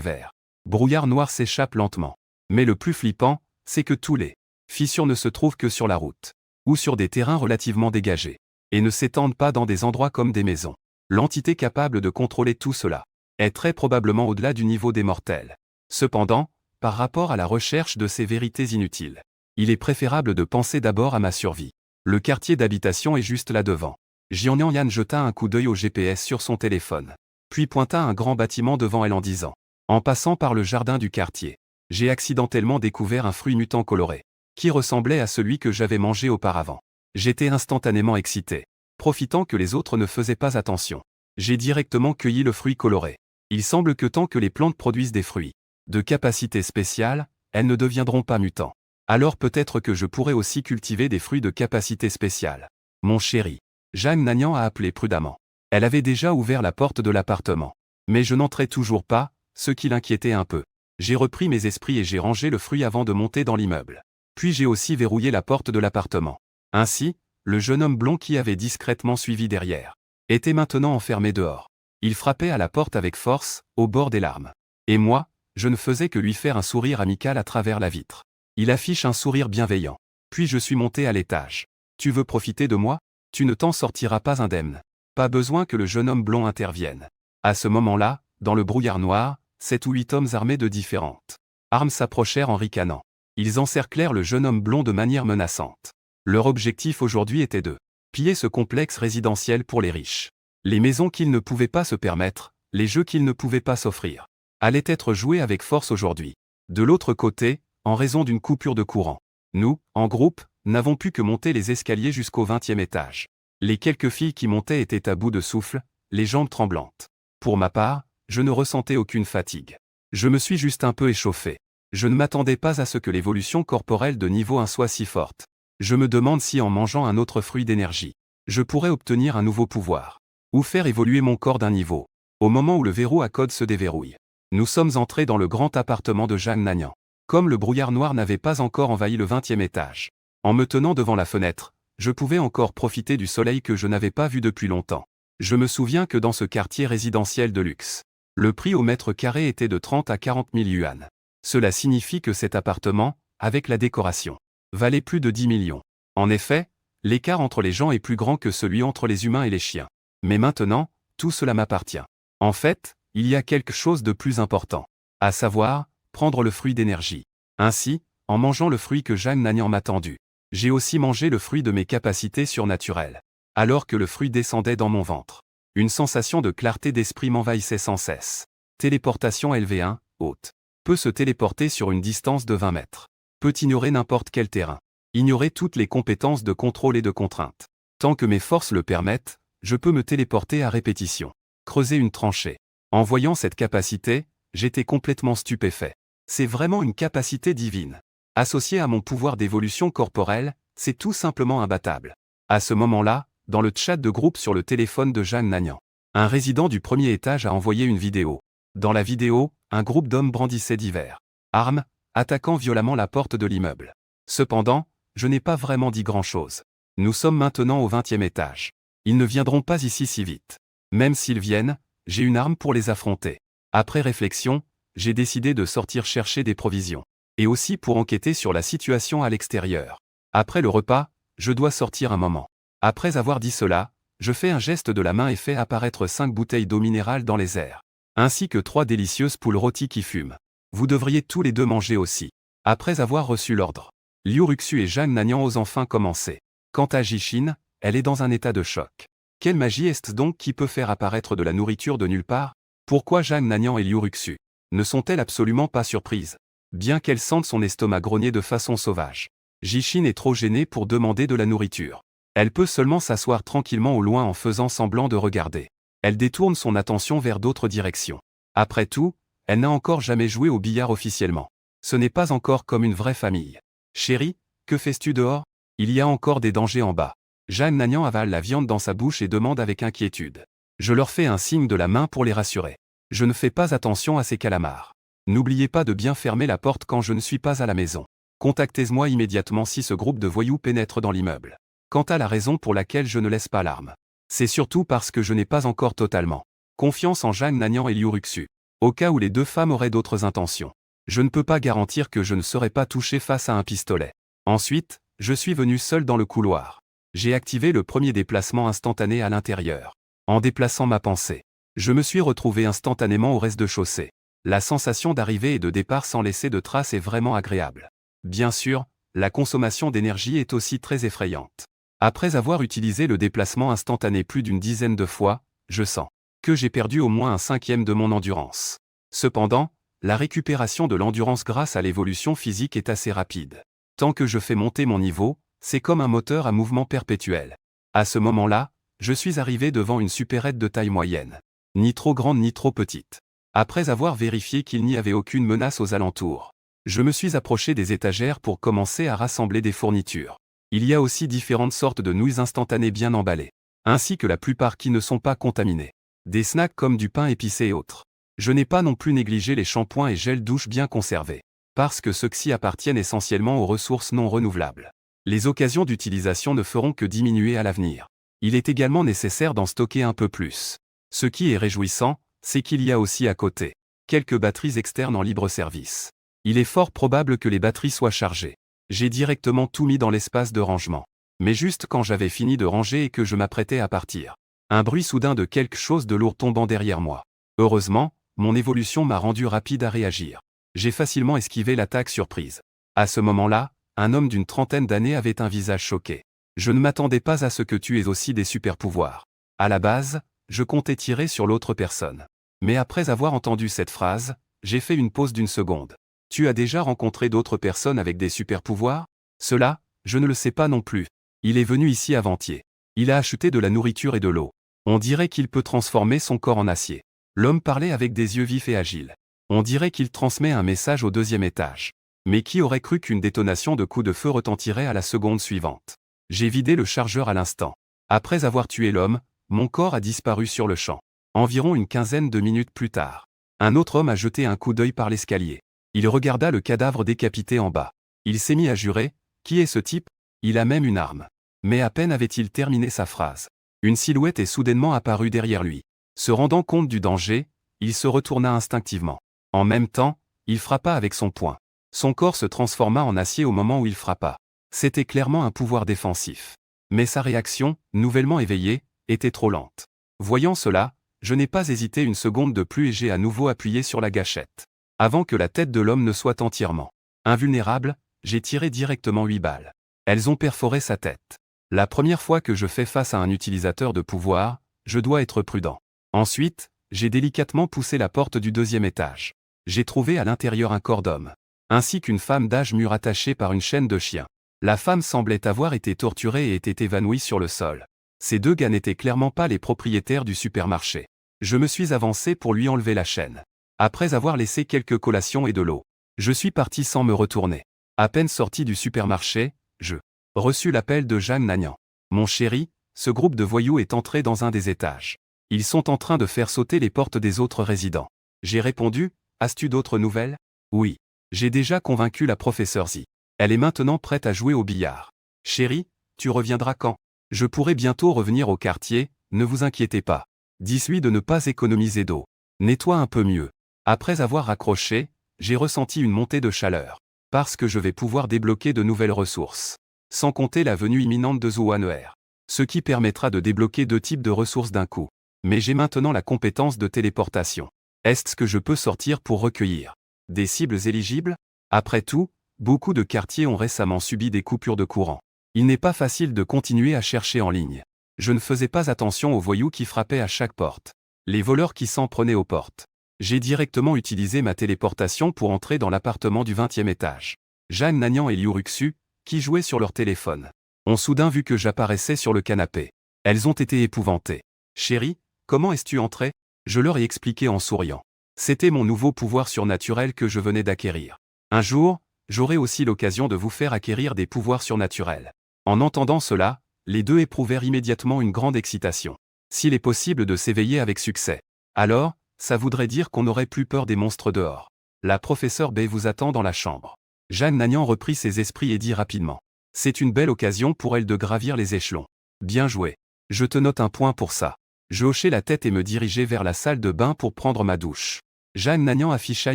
vers. Brouillard noir s'échappe lentement. Mais le plus flippant, c'est que tous les fissures ne se trouvent que sur la route, ou sur des terrains relativement dégagés, et ne s'étendent pas dans des endroits comme des maisons. L'entité capable de contrôler tout cela est très probablement au-delà du niveau des mortels. Cependant, par rapport à la recherche de ces vérités inutiles, il est préférable de penser d'abord à ma survie. Le quartier d'habitation est juste là devant. Jian jeta un coup d'œil au GPS sur son téléphone, puis pointa un grand bâtiment devant elle en disant « En passant par le jardin du quartier, j'ai accidentellement découvert un fruit mutant coloré, qui ressemblait à celui que j'avais mangé auparavant. J'étais instantanément excité. Profitant que les autres ne faisaient pas attention, j'ai directement cueilli le fruit coloré. Il semble que tant que les plantes produisent des fruits de capacité spéciale, elles ne deviendront pas mutants. Alors peut-être que je pourrais aussi cultiver des fruits de capacité spéciale. Mon chéri. » Jeanne Nagnan a appelé prudemment. Elle avait déjà ouvert la porte de l'appartement. Mais je n'entrais toujours pas, ce qui l'inquiétait un peu. J'ai repris mes esprits et j'ai rangé le fruit avant de monter dans l'immeuble. Puis j'ai aussi verrouillé la porte de l'appartement. Ainsi, le jeune homme blond qui avait discrètement suivi derrière était maintenant enfermé dehors. Il frappait à la porte avec force, au bord des larmes. Et moi, je ne faisais que lui faire un sourire amical à travers la vitre. Il affiche un sourire bienveillant. Puis je suis monté à l'étage. « Tu veux profiter de moi ? Tu ne t'en sortiras pas indemne. » Pas besoin que le jeune homme blond intervienne. À ce moment-là, dans le brouillard noir, 7 ou 8 hommes armés de différentes armes s'approchèrent en ricanant. Ils encerclèrent le jeune homme blond de manière menaçante. Leur objectif aujourd'hui était de piller ce complexe résidentiel pour les riches. Les maisons qu'ils ne pouvaient pas se permettre, les jeux qu'ils ne pouvaient pas s'offrir, allaient être joués avec force aujourd'hui. De l'autre côté, en raison d'une coupure de courant, nous, en groupe, n'avons pu que monter les escaliers jusqu'au 20e étage. Les quelques filles qui montaient étaient à bout de souffle, les jambes tremblantes. Pour ma part, je ne ressentais aucune fatigue. Je me suis juste un peu échauffé. Je ne m'attendais pas à ce que l'évolution corporelle de niveau 1 soit si forte. Je me demande si en mangeant un autre fruit d'énergie, je pourrais obtenir un nouveau pouvoir. Ou faire évoluer mon corps d'un niveau. Au moment où le verrou à code se déverrouille, nous sommes entrés dans le grand appartement de Jang Nagnan. Comme le brouillard noir n'avait pas encore envahi le 20e étage, en me tenant devant la fenêtre, je pouvais encore profiter du soleil que je n'avais pas vu depuis longtemps. Je me souviens que dans ce quartier résidentiel de luxe, le prix au mètre carré était de 30 à 40 000 yuan. Cela signifie que cet appartement, avec la décoration, valait plus de 10 millions. En effet, l'écart entre les gens est plus grand que celui entre les humains et les chiens. Mais maintenant, tout cela m'appartient. En fait, il y a quelque chose de plus important. À savoir, prendre le fruit d'énergie. Ainsi, en mangeant le fruit que Jang Nagnan m'a tendu, j'ai aussi mangé le fruit de mes capacités surnaturelles. Alors que le fruit descendait dans mon ventre, une sensation de clarté d'esprit m'envahissait sans cesse. Téléportation LV1, haute. Peut se téléporter sur une distance de 20 mètres. Peut ignorer n'importe quel terrain. Ignorer toutes les compétences de contrôle et de contrainte. Tant que mes forces le permettent, je peux me téléporter à répétition. Creuser une tranchée. En voyant cette capacité, j'étais complètement stupéfait. C'est vraiment une capacité divine. Associée à mon pouvoir d'évolution corporelle, c'est tout simplement imbattable. À ce moment-là, dans le chat de groupe sur le téléphone de Jang Nagnan, un résident du premier étage a envoyé une vidéo. Dans la vidéo, un groupe d'hommes brandissait divers armes, attaquant violemment la porte de l'immeuble. Cependant, je n'ai pas vraiment dit grand-chose. Nous sommes maintenant au 20e étage. Ils ne viendront pas ici si vite. Même s'ils viennent, j'ai une arme pour les affronter. Après réflexion, j'ai décidé de sortir chercher des provisions. Et aussi pour enquêter sur la situation à l'extérieur. Après le repas, je dois sortir un moment. Après avoir dit cela, je fais un geste de la main et fais apparaître 5 bouteilles d'eau minérale dans les airs. Ainsi que 3 délicieuses poules rôties qui fument. Vous devriez tous les deux manger aussi. Après avoir reçu l'ordre, Liu Ruxu et Jang Nagnan osent enfin commencer. Quant à Jishin, elle est dans un état de choc. Quelle magie est-ce donc qui peut faire apparaître de la nourriture de nulle part? Pourquoi Jang Nagnan et Liu Ruxu ne sont-elles absolument pas surprises? Bien qu'elles sentent son estomac grogner de façon sauvage, Jishin est trop gênée pour demander de la nourriture. Elle peut seulement s'asseoir tranquillement au loin en faisant semblant de regarder. Elle détourne son attention vers d'autres directions. Après tout, elle n'a encore jamais joué au billard officiellement. Ce n'est pas encore comme une vraie famille. Chérie, que fais-tu dehors? Il y a encore des dangers en bas. Jang Nagnan avale la viande dans sa bouche et demande avec inquiétude. Je leur fais un signe de la main pour les rassurer. Je ne fais pas attention à ces calamars. N'oubliez pas de bien fermer la porte quand je ne suis pas à la maison. Contactez-moi immédiatement si ce groupe de voyous pénètre dans l'immeuble. Quant à la raison pour laquelle je ne laisse pas l'arme, c'est surtout parce que je n'ai pas encore totalement confiance en Jang Nagnan et Liu Ruxu. Au cas où les deux femmes auraient d'autres intentions, je ne peux pas garantir que je ne serai pas touché face à un pistolet. Ensuite, je suis venu seul dans le couloir. J'ai activé le premier déplacement instantané à l'intérieur. En déplaçant ma pensée, je me suis retrouvé instantanément au rez-de-chaussée. La sensation d'arrivée et de départ sans laisser de traces est vraiment agréable. Bien sûr, la consommation d'énergie est aussi très effrayante. Après avoir utilisé le déplacement instantané plus d'une dizaine de fois, je sens que j'ai perdu au moins un 5e de mon endurance. Cependant, la récupération de l'endurance grâce à l'évolution physique est assez rapide. Tant que je fais monter mon niveau, c'est comme un moteur à mouvement perpétuel. À ce moment-là, je suis arrivé devant une supérette de taille moyenne. Ni trop grande ni trop petite. Après avoir vérifié qu'il n'y avait aucune menace aux alentours, je me suis approché des étagères pour commencer à rassembler des fournitures. Il y a aussi différentes sortes de nouilles instantanées bien emballées, ainsi que la plupart qui ne sont pas contaminées. Des snacks comme du pain épicé et autres. Je n'ai pas non plus négligé les shampoings et gels douche bien conservés, parce que ceux-ci appartiennent essentiellement aux ressources non renouvelables. Les occasions d'utilisation ne feront que diminuer à l'avenir. Il est également nécessaire d'en stocker un peu plus. Ce qui est réjouissant, c'est qu'il y a aussi à côté quelques batteries externes en libre service. Il est fort probable que les batteries soient chargées. J'ai directement tout mis dans l'espace de rangement. Mais juste quand j'avais fini de ranger et que je m'apprêtais à partir, un bruit soudain de quelque chose de lourd tombant derrière moi. Heureusement, mon évolution m'a rendu rapide à réagir. J'ai facilement esquivé l'attaque surprise. À ce moment-là, un homme d'une trentaine d'années avait un visage choqué. Je ne m'attendais pas à ce que tu aies aussi des super-pouvoirs. À la base, je comptais tirer sur l'autre personne. Mais après avoir entendu cette phrase, j'ai fait une pause d'une seconde. Tu as déjà rencontré d'autres personnes avec des super-pouvoirs? Cela, je ne le sais pas non plus. Il est venu ici avant-hier. Il a acheté de la nourriture et de l'eau. On dirait qu'il peut transformer son corps en acier. L'homme parlait avec des yeux vifs et agiles. On dirait qu'il transmet un message au deuxième étage. Mais qui aurait cru qu'une détonation de coups de feu retentirait à la seconde suivante? J'ai vidé le chargeur à l'instant. Après avoir tué l'homme, mon corps a disparu sur le champ. Environ une quinzaine de minutes plus tard, un autre homme a jeté un coup d'œil par l'escalier. Il regarda le cadavre décapité en bas. Il s'est mis à jurer. Qui est ce type? Il a même une arme. Mais à peine avait-il terminé sa phrase, une silhouette est soudainement apparue derrière lui. Se rendant compte du danger, il se retourna instinctivement. En même temps, il frappa avec son poing. Son corps se transforma en acier au moment où il frappa. C'était clairement un pouvoir défensif. Mais sa réaction, nouvellement éveillée, était trop lente. Voyant cela, je n'ai pas hésité une seconde de plus et j'ai à nouveau appuyé sur la gâchette. Avant que la tête de l'homme ne soit entièrement invulnérable, j'ai tiré directement 8 balles. Elles ont perforé sa tête. La première fois que je fais face à un utilisateur de pouvoir, je dois être prudent. Ensuite, j'ai délicatement poussé la porte du deuxième étage. J'ai trouvé à l'intérieur un corps d'homme, ainsi qu'une femme d'âge mûr attachée par une chaîne de chien. La femme semblait avoir été torturée et était évanouie sur le sol. Ces deux gars n'étaient clairement pas les propriétaires du supermarché. Je me suis avancé pour lui enlever la chaîne. Après avoir laissé quelques collations et de l'eau, je suis parti sans me retourner. À peine sorti du supermarché, je reçus l'appel de Jeanne Nagnan. Mon chéri, ce groupe de voyous est entré dans un des étages. Ils sont en train de faire sauter les portes des autres résidents. J'ai répondu, as-tu d'autres nouvelles? Oui. J'ai déjà convaincu la professeure Z. Elle est maintenant prête à jouer au billard. Chéri, tu reviendras quand? Je pourrai bientôt revenir au quartier, ne vous inquiétez pas. Dis-lui de ne pas économiser d'eau. Nettoie un peu mieux. Après avoir raccroché, j'ai ressenti une montée de chaleur. Parce que je vais pouvoir débloquer de nouvelles ressources. Sans compter la venue imminente de Zouaner. Ce qui permettra de débloquer 2 types de ressources d'un coup. Mais j'ai maintenant la compétence de téléportation. Est-ce que je peux sortir pour recueillir des cibles éligibles? Après tout, beaucoup de quartiers ont récemment subi des coupures de courant. Il n'est pas facile de continuer à chercher en ligne. Je ne faisais pas attention aux voyous qui frappaient à chaque porte. Les voleurs qui s'en prenaient aux portes. J'ai directement utilisé ma téléportation pour entrer dans l'appartement du 20e étage. Jeanne Nagnan et Liu Ruxu, qui jouaient sur leur téléphone, ont soudain vu que j'apparaissais sur le canapé. Elles ont été épouvantées. Chérie, comment es-tu entrée? Je leur ai expliqué en souriant. C'était mon nouveau pouvoir surnaturel que je venais d'acquérir. Un jour, j'aurai aussi l'occasion de vous faire acquérir des pouvoirs surnaturels. En entendant cela, les deux éprouvèrent immédiatement une grande excitation. S'il est possible de s'éveiller avec succès, alors, ça voudrait dire qu'on n'aurait plus peur des monstres dehors. La professeure B vous attend dans la chambre. Jeanne Nagnan reprit ses esprits et dit rapidement. C'est une belle occasion pour elle de gravir les échelons. Bien joué. Je te note un point pour ça. Je hochai la tête et me dirigeai vers la salle de bain pour prendre ma douche. Jeanne Nagnan afficha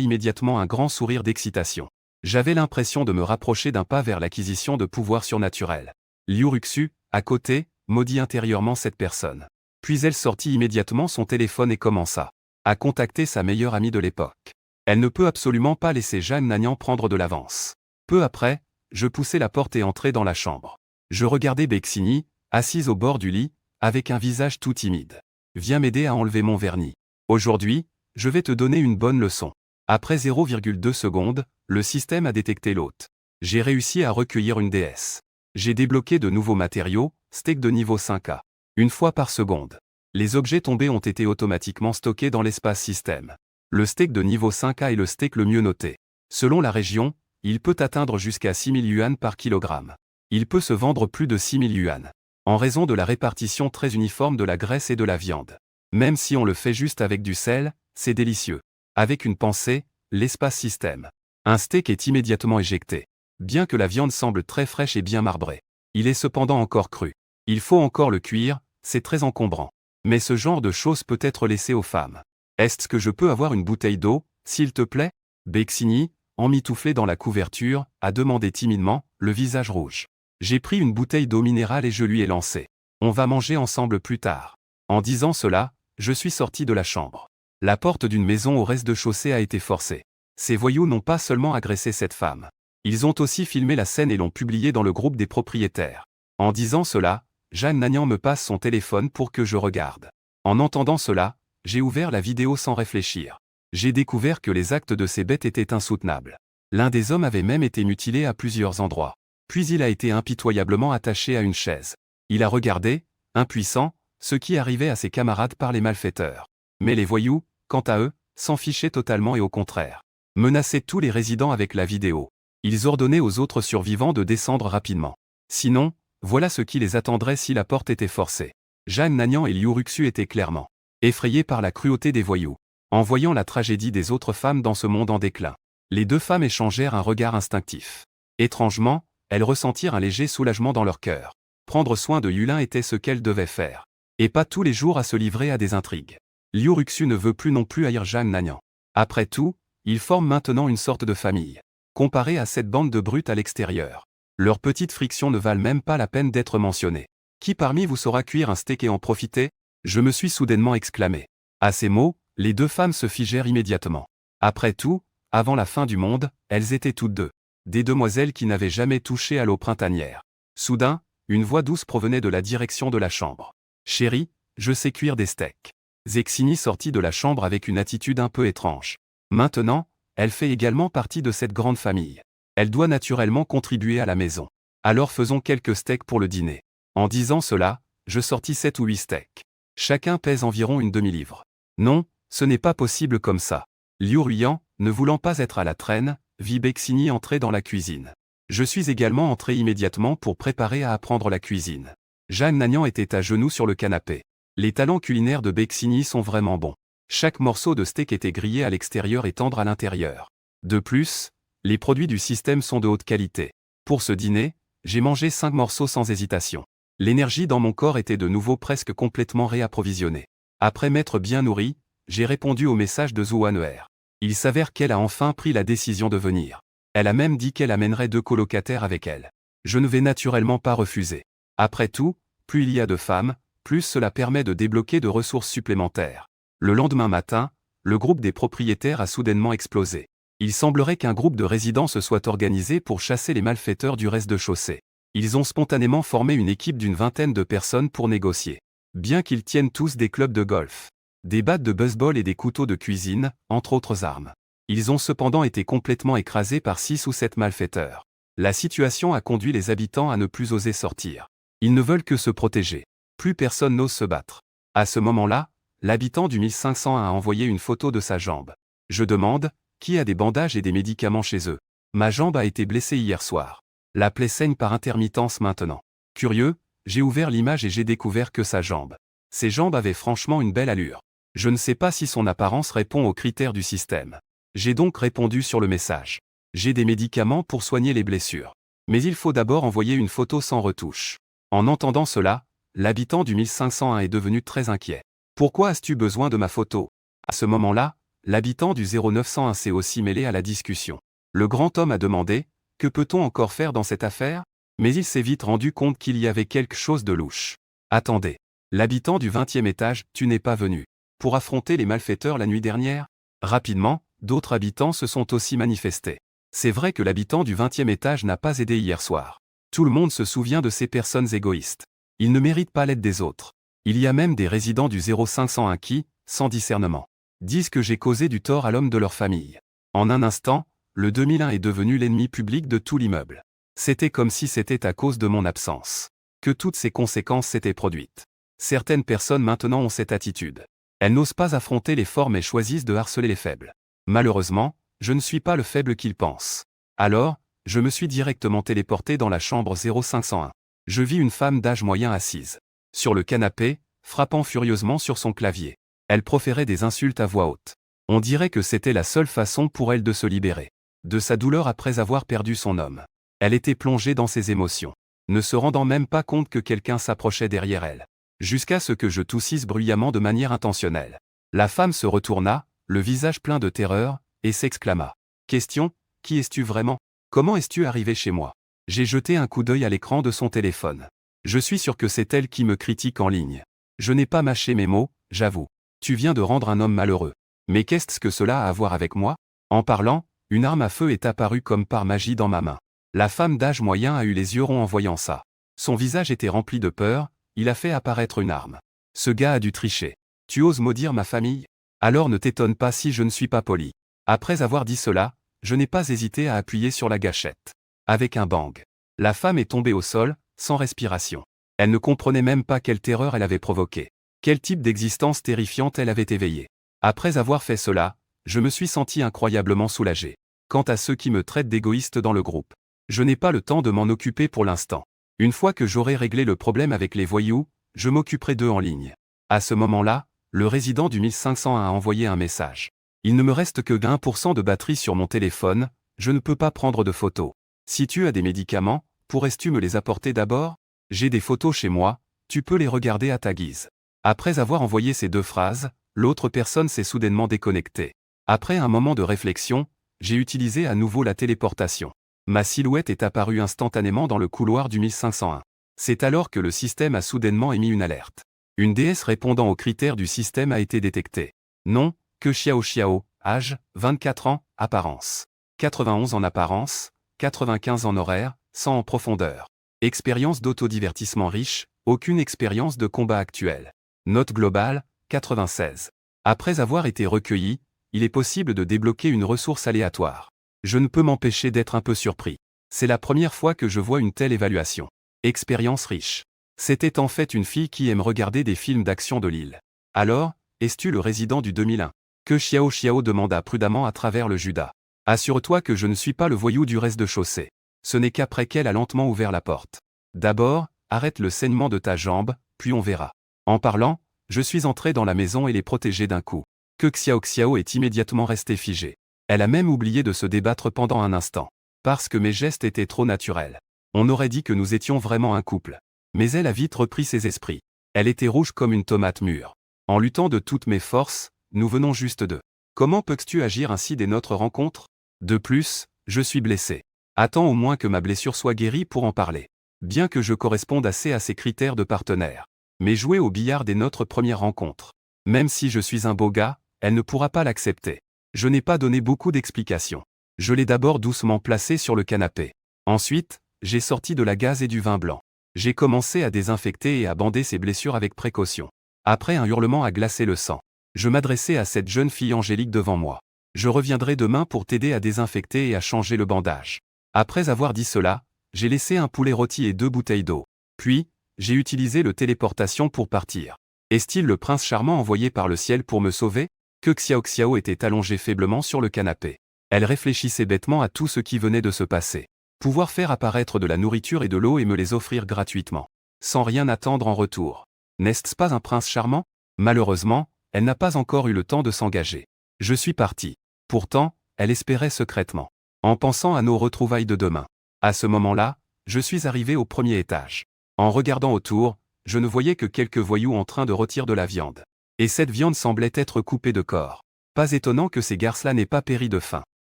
immédiatement un grand sourire d'excitation. J'avais l'impression de me rapprocher d'un pas vers l'acquisition de pouvoirs surnaturels. Liu Ruxu, à côté, maudit intérieurement cette personne. Puis elle sortit immédiatement son téléphone et commença à contacter sa meilleure amie de l'époque. Elle ne peut absolument pas laisser Jeanne Nagnan prendre de l'avance. Peu après, je poussai la porte et entrai dans la chambre. Je regardais Bexini, assise au bord du lit, avec un visage tout timide. Viens m'aider à enlever mon vernis. Aujourd'hui, je vais te donner une bonne leçon. Après 0,2 secondes, le système a détecté l'hôte. J'ai réussi à recueillir une déesse. J'ai débloqué de nouveaux matériaux, steak de niveau 5A. Une fois par seconde. Les objets tombés ont été automatiquement stockés dans l'espace système. Le steak de niveau 5A est le steak le mieux noté. Selon la région, il peut atteindre jusqu'à 6000 yuan par kilogramme. Il peut se vendre plus de 6000 yuan. En raison de la répartition très uniforme de la graisse et de la viande. Même si on le fait juste avec du sel, c'est délicieux. Avec une pensée, l'espace système. Un steak est immédiatement éjecté. Bien que la viande semble très fraîche et bien marbrée. Il est cependant encore cru. Il faut encore le cuire, c'est très encombrant. Mais ce genre de choses peut être laissé aux femmes. Est-ce que je peux avoir une bouteille d'eau, s'il te plaît? Bexini, emmitouflé dans la couverture, a demandé timidement, le visage rouge. J'ai pris une bouteille d'eau minérale et je lui ai lancé. On va manger ensemble plus tard. En disant cela, je suis sorti de la chambre. La porte d'une maison au rez-de-chaussée a été forcée. Ces voyous n'ont pas seulement agressé cette femme. Ils ont aussi filmé la scène et l'ont publiée dans le groupe des propriétaires. En disant cela, Jeanne Nagnan me passe son téléphone pour que je regarde. En entendant cela, j'ai ouvert la vidéo sans réfléchir. J'ai découvert que les actes de ces bêtes étaient insoutenables. L'un des hommes avait même été mutilé à plusieurs endroits. Puis il a été impitoyablement attaché à une chaise. Il a regardé, impuissant, ce qui arrivait à ses camarades par les malfaiteurs. Mais les voyous, quant à eux, s'en fichaient totalement et au contraire. Menaçaient tous les résidents avec la vidéo. Ils ordonnaient aux autres survivants de descendre rapidement. Sinon, voilà ce qui les attendrait si la porte était forcée. Jeanne Nagnan et Liu Ruxu étaient clairement effrayés par la cruauté des voyous. En voyant la tragédie des autres femmes dans ce monde en déclin, les deux femmes échangèrent un regard instinctif. Étrangement, elles ressentirent un léger soulagement dans leur cœur. Prendre soin de Yulin était ce qu'elles devaient faire. Et pas tous les jours à se livrer à des intrigues. Liu Ruxu ne veut plus non plus haïr Jeanne Nagnan. Après tout, ils forment maintenant une sorte de famille. Comparé à cette bande de brutes à l'extérieur, leurs petites frictions ne valent même pas la peine d'être mentionnées. Qui parmi vous saura cuire un steak et en profiter? Je me suis soudainement exclamé. À ces mots, les deux femmes se figèrent immédiatement. Après tout, avant la fin du monde, elles étaient toutes deux. Des demoiselles qui n'avaient jamais touché à l'eau printanière. Soudain, une voix douce provenait de la direction de la chambre. « Chérie, je sais cuire des steaks. » Zexini sortit de la chambre avec une attitude un peu étrange. Maintenant, elle fait également partie de cette grande famille. Elle doit naturellement contribuer à la maison. Alors faisons quelques steaks pour le dîner. En disant cela, je sortis 7 ou 8 steaks. Chacun pèse environ une demi-livre. Non, ce n'est pas possible comme ça. Liu Ruyan, ne voulant pas être à la traîne, vit Bexini entrer dans la cuisine. Je suis également entré immédiatement pour préparer à apprendre la cuisine. Jeanne Nagnan était à genoux sur le canapé. Les talents culinaires de Bexini sont vraiment bons. Chaque morceau de steak était grillé à l'extérieur et tendre à l'intérieur. De plus, les produits du système sont de haute qualité. Pour ce dîner, j'ai mangé 5 morceaux sans hésitation. L'énergie dans mon corps était de nouveau presque complètement réapprovisionnée. Après m'être bien nourri, j'ai répondu au message de Zhou Wan'er. Il s'avère qu'elle a enfin pris la décision de venir. Elle a même dit qu'elle amènerait 2 colocataires avec elle. Je ne vais naturellement pas refuser. Après tout, plus il y a de femmes, plus cela permet de débloquer de ressources supplémentaires. Le lendemain matin, le groupe des propriétaires a soudainement explosé. Il semblerait qu'un groupe de résidents se soit organisé pour chasser les malfaiteurs du rez-de-chaussée. Ils ont spontanément formé une équipe d'une vingtaine de personnes pour négocier. Bien qu'ils tiennent tous des clubs de golf, des battes de baseball et des couteaux de cuisine, entre autres armes. Ils ont cependant été complètement écrasés par 6 ou 7 malfaiteurs. La situation a conduit les habitants à ne plus oser sortir. Ils ne veulent que se protéger. Plus personne n'ose se battre. À ce moment-là, l'habitant du 1501 a envoyé une photo de sa jambe. Je demande, qui a des bandages et des médicaments chez eux? Ma jambe a été blessée hier soir. La plaie saigne par intermittence maintenant. Curieux, j'ai ouvert l'image et j'ai découvert que sa jambe. Ses jambes avaient franchement une belle allure. Je ne sais pas si son apparence répond aux critères du système. J'ai donc répondu sur le message. J'ai des médicaments pour soigner les blessures. Mais il faut d'abord envoyer une photo sans retouche. En entendant cela, l'habitant du 1501 est devenu très inquiet. Pourquoi as-tu besoin de ma photo? À ce moment-là, l'habitant du 0901 s'est aussi mêlé à la discussion. Le grand homme a demandé, que peut-on encore faire dans cette affaire? Mais il s'est vite rendu compte qu'il y avait quelque chose de louche. Attendez. L'habitant du 20e étage, tu n'es pas venu pour affronter les malfaiteurs la nuit dernière? Rapidement, d'autres habitants se sont aussi manifestés. C'est vrai que l'habitant du 20e étage n'a pas aidé hier soir. Tout le monde se souvient de ces personnes égoïstes. Ils ne méritent pas l'aide des autres. Il y a même des résidents du 0501 qui, sans discernement, disent que j'ai causé du tort à l'homme de leur famille. En un instant, le 2001 est devenu l'ennemi public de tout l'immeuble. C'était comme si c'était à cause de mon absence que toutes ces conséquences s'étaient produites. Certaines personnes maintenant ont cette attitude. Elles n'osent pas affronter les forts mais choisissent de harceler les faibles. Malheureusement, je ne suis pas le faible qu'ils pensent. Alors, je me suis directement téléporté dans la chambre 0501. Je vis une femme d'âge moyen assise sur le canapé, frappant furieusement sur son clavier. Elle proférait des insultes à voix haute. On dirait que c'était la seule façon pour elle de se libérer de sa douleur après avoir perdu son homme. Elle était plongée dans ses émotions, ne se rendant même pas compte que quelqu'un s'approchait derrière elle. Jusqu'à ce que je toussisse bruyamment de manière intentionnelle. La femme se retourna, le visage plein de terreur, et s'exclama. Question, qui es-tu vraiment? Comment es-tu arrivé chez moi? J'ai jeté un coup d'œil à l'écran de son téléphone. Je suis sûr que c'est elle qui me critique en ligne. Je n'ai pas mâché mes mots, j'avoue. Tu viens de rendre un homme malheureux. Mais qu'est-ce que cela a à voir avec moi? En parlant, une arme à feu est apparue comme par magie dans ma main. La femme d'âge moyen a eu les yeux ronds en voyant ça. Son visage était rempli de peur, il a fait apparaître une arme. Ce gars a dû tricher. Tu oses maudire ma famille? Alors ne t'étonne pas si je ne suis pas poli. Après avoir dit cela, je n'ai pas hésité à appuyer sur la gâchette. Avec un bang. La femme est tombée au sol, sans respiration. Elle ne comprenait même pas quelle terreur elle avait provoquée. Quel type d'existence terrifiante elle avait éveillée. Après avoir fait cela, je me suis senti incroyablement soulagé. Quant à ceux qui me traitent d'égoïste dans le groupe, je n'ai pas le temps de m'en occuper pour l'instant. Une fois que j'aurai réglé le problème avec les voyous, je m'occuperai d'eux en ligne. À ce moment-là, le résident du 1501 a envoyé un message. Il ne me reste que 1% de batterie sur mon téléphone, je ne peux pas prendre de photos. Si tu as des médicaments, pourrais-tu me les apporter d'abord? J'ai des photos chez moi, tu peux les regarder à ta guise. Après avoir envoyé ces 2 phrases, l'autre personne s'est soudainement déconnectée. Après un moment de réflexion, j'ai utilisé à nouveau la téléportation. Ma silhouette est apparue instantanément dans le couloir du 1501. C'est alors que le système a soudainement émis une alerte. Une déesse répondant aux critères du système a été détectée. Nom, que Xiao Xiao, âge, 24 ans, apparence. 91 en apparence, 95 en horaire, 100 en profondeur. Expérience d'autodivertissement riche, aucune expérience de combat actuelle. Note globale, 96. Après avoir été recueilli, il est possible de débloquer une ressource aléatoire. Je ne peux m'empêcher d'être un peu surpris. C'est la première fois que je vois une telle évaluation. Expérience riche. C'était en fait une fille qui aime regarder des films d'action de l'île. Alors, es-tu le résident du 2001? Que Xiao Xiao demanda prudemment à travers le Judas. Assure-toi que je ne suis pas le voyou du rez-de-chaussée. Ce n'est qu'après qu'elle a lentement ouvert la porte. D'abord, arrête le saignement de ta jambe, puis on verra. En parlant, je suis entré dans la maison et l'ai protégée d'un coup. Que Xiao Xiao est immédiatement restée figée. Elle a même oublié de se débattre pendant un instant. Parce que mes gestes étaient trop naturels. On aurait dit que nous étions vraiment un couple. Mais elle a vite repris ses esprits. Elle était rouge comme une tomate mûre. En luttant de toutes mes forces, nous venons juste de. Comment peux-tu agir ainsi dès notre rencontre? De plus, je suis blessé. Attends au moins que ma blessure soit guérie pour en parler. Bien que je corresponde assez à ces critères de partenaire. Mais jouer au billard dès notre première rencontre. Même si je suis un beau gars, elle ne pourra pas l'accepter. Je n'ai pas donné beaucoup d'explications. Je l'ai d'abord doucement placé sur le canapé. Ensuite, j'ai sorti de la gaze et du vin blanc. J'ai commencé à désinfecter et à bander ses blessures avec précaution. Après un hurlement a glacé le sang. Je m'adressai à cette jeune fille angélique devant moi. Je reviendrai demain pour t'aider à désinfecter et à changer le bandage. Après avoir dit cela, j'ai laissé un poulet rôti et 2 bouteilles d'eau. Puis, j'ai utilisé le téléportation pour partir. Est-il le prince charmant envoyé par le ciel pour me sauver? Que Xiao Xiao était allongée faiblement sur le canapé. Elle réfléchissait bêtement à tout ce qui venait de se passer. Pouvoir faire apparaître de la nourriture et de l'eau et me les offrir gratuitement. Sans rien attendre en retour. N'est-ce pas un prince charmant? Malheureusement, elle n'a pas encore eu le temps de s'engager. Je suis parti. Pourtant, elle espérait secrètement. En pensant à nos retrouvailles de demain. À ce moment-là, je suis arrivé au premier étage. En regardant autour, je ne voyais que quelques voyous en train de rôtir de la viande. Et cette viande semblait être coupée de corps. Pas étonnant que ces garces-là n'aient pas péri de faim.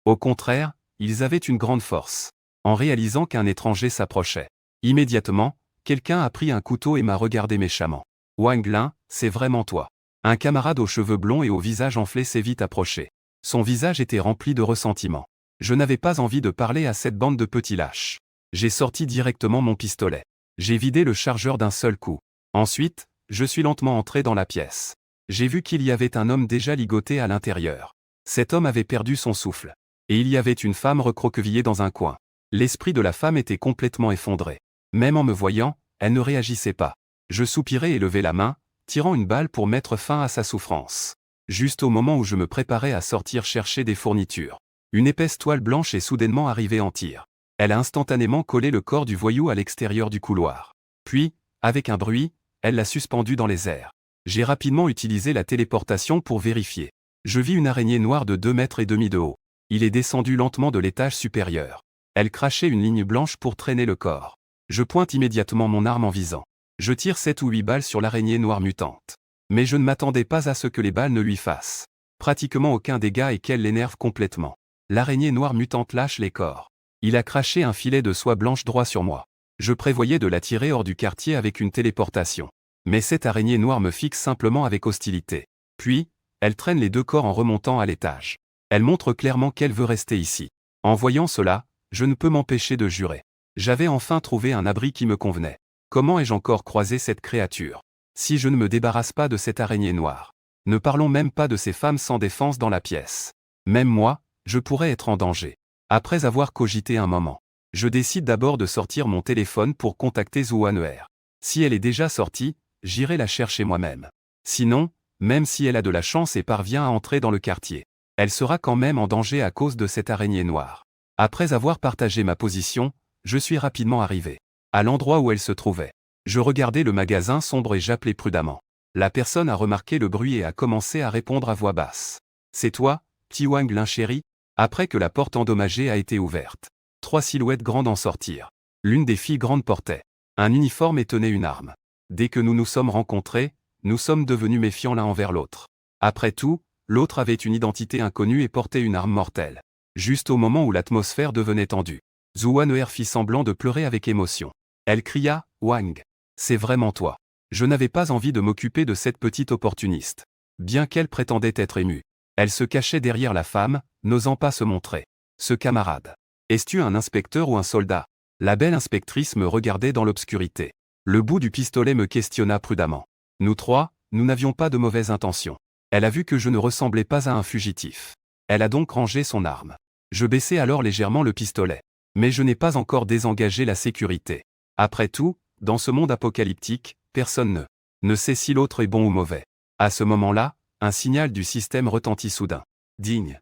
Au contraire, ils avaient une grande force. En réalisant qu'un étranger s'approchait. Immédiatement, quelqu'un a pris un couteau et m'a regardé méchamment. Wang Lin, c'est vraiment toi. Un camarade aux cheveux blonds et au visage enflé s'est vite approché. Son visage était rempli de ressentiment. Je n'avais pas envie de parler à cette bande de petits lâches. J'ai sorti directement mon pistolet. J'ai vidé le chargeur d'un seul coup. Ensuite, je suis lentement entré dans la pièce. J'ai vu qu'il y avait un homme déjà ligoté à l'intérieur. Cet homme avait perdu son souffle. Et il y avait une femme recroquevillée dans un coin. L'esprit de la femme était complètement effondré. Même en me voyant, elle ne réagissait pas. Je soupirai et levai la main, tirant une balle pour mettre fin à sa souffrance. Juste au moment où je me préparais à sortir chercher des fournitures. Une épaisse toile blanche est soudainement arrivée en tir. Elle a instantanément collé le corps du voyou à l'extérieur du couloir. Puis, avec un bruit, elle l'a suspendu dans les airs. J'ai rapidement utilisé la téléportation pour vérifier. Je vis une araignée noire de 2,5 mètres de haut. Il est descendu lentement de l'étage supérieur. Elle crachait une ligne blanche pour traîner le corps. Je pointe immédiatement mon arme en visant. Je tire 7 ou 8 balles sur l'araignée noire mutante. Mais je ne m'attendais pas à ce que les balles ne lui fassent. Pratiquement aucun dégât et qu'elle l'énerve complètement. L'araignée noire mutante lâche les corps. Il a craché un filet de soie blanche droit sur moi. Je prévoyais de la tirer hors du quartier avec une téléportation. Mais cette araignée noire me fixe simplement avec hostilité. Puis, Elle traîne les deux corps en remontant à l'étage. Elle montre clairement qu'elle veut rester ici. En voyant cela, je ne peux m'empêcher de jurer. J'avais enfin trouvé un abri qui me convenait. Comment ai-je encore croisé cette créature? Si je ne me débarrasse pas de cette araignée noire. Ne parlons même pas de ces femmes sans défense dans la pièce. Même moi, je pourrais être en danger. Après avoir cogité un moment, je décide d'abord de sortir mon téléphone pour contacter Zhuanuer. Si elle est déjà sortie, j'irai la chercher moi-même. Sinon, même si elle a de la chance et parvient à entrer dans le quartier, elle sera quand même en danger à cause de cette araignée noire. Après avoir partagé ma position, je suis rapidement arrivé à l'endroit où elle se trouvait. Je regardais le magasin sombre et j'appelais prudemment. La personne a remarqué le bruit et a commencé à répondre à voix basse. « C'est toi, petit Wang Lin chéri ?» Après que la porte endommagée a été ouverte, 3 silhouettes grandes en sortirent. L'une des filles grandes portait un uniforme et tenait une arme. Dès que nous nous sommes rencontrés, nous sommes devenus méfiants l'un envers l'autre. Après tout, l'autre avait une identité inconnue et portait une arme mortelle. Juste au moment où l'atmosphère devenait tendue, Zhuanuer fit semblant de pleurer avec émotion. Elle cria « Wang, c'est vraiment toi. » Je n'avais pas envie de m'occuper de cette petite opportuniste. Bien qu'elle prétendait être émue, elle se cachait derrière la femme, n'osant pas se montrer. Ce camarade. Es-tu un inspecteur ou un soldat? La belle inspectrice me regardait dans l'obscurité. Le bout du pistolet me questionna prudemment. Nous trois, nous n'avions pas de mauvaises intentions. Elle a vu que je ne ressemblais pas à un fugitif. Elle a donc rangé son arme. Je baissai alors légèrement le pistolet. Mais je n'ai pas encore désengagé la sécurité. Après tout, dans ce monde apocalyptique, personne ne sait si l'autre est bon ou mauvais. À ce moment-là, un signal du système retentit soudain. Digne.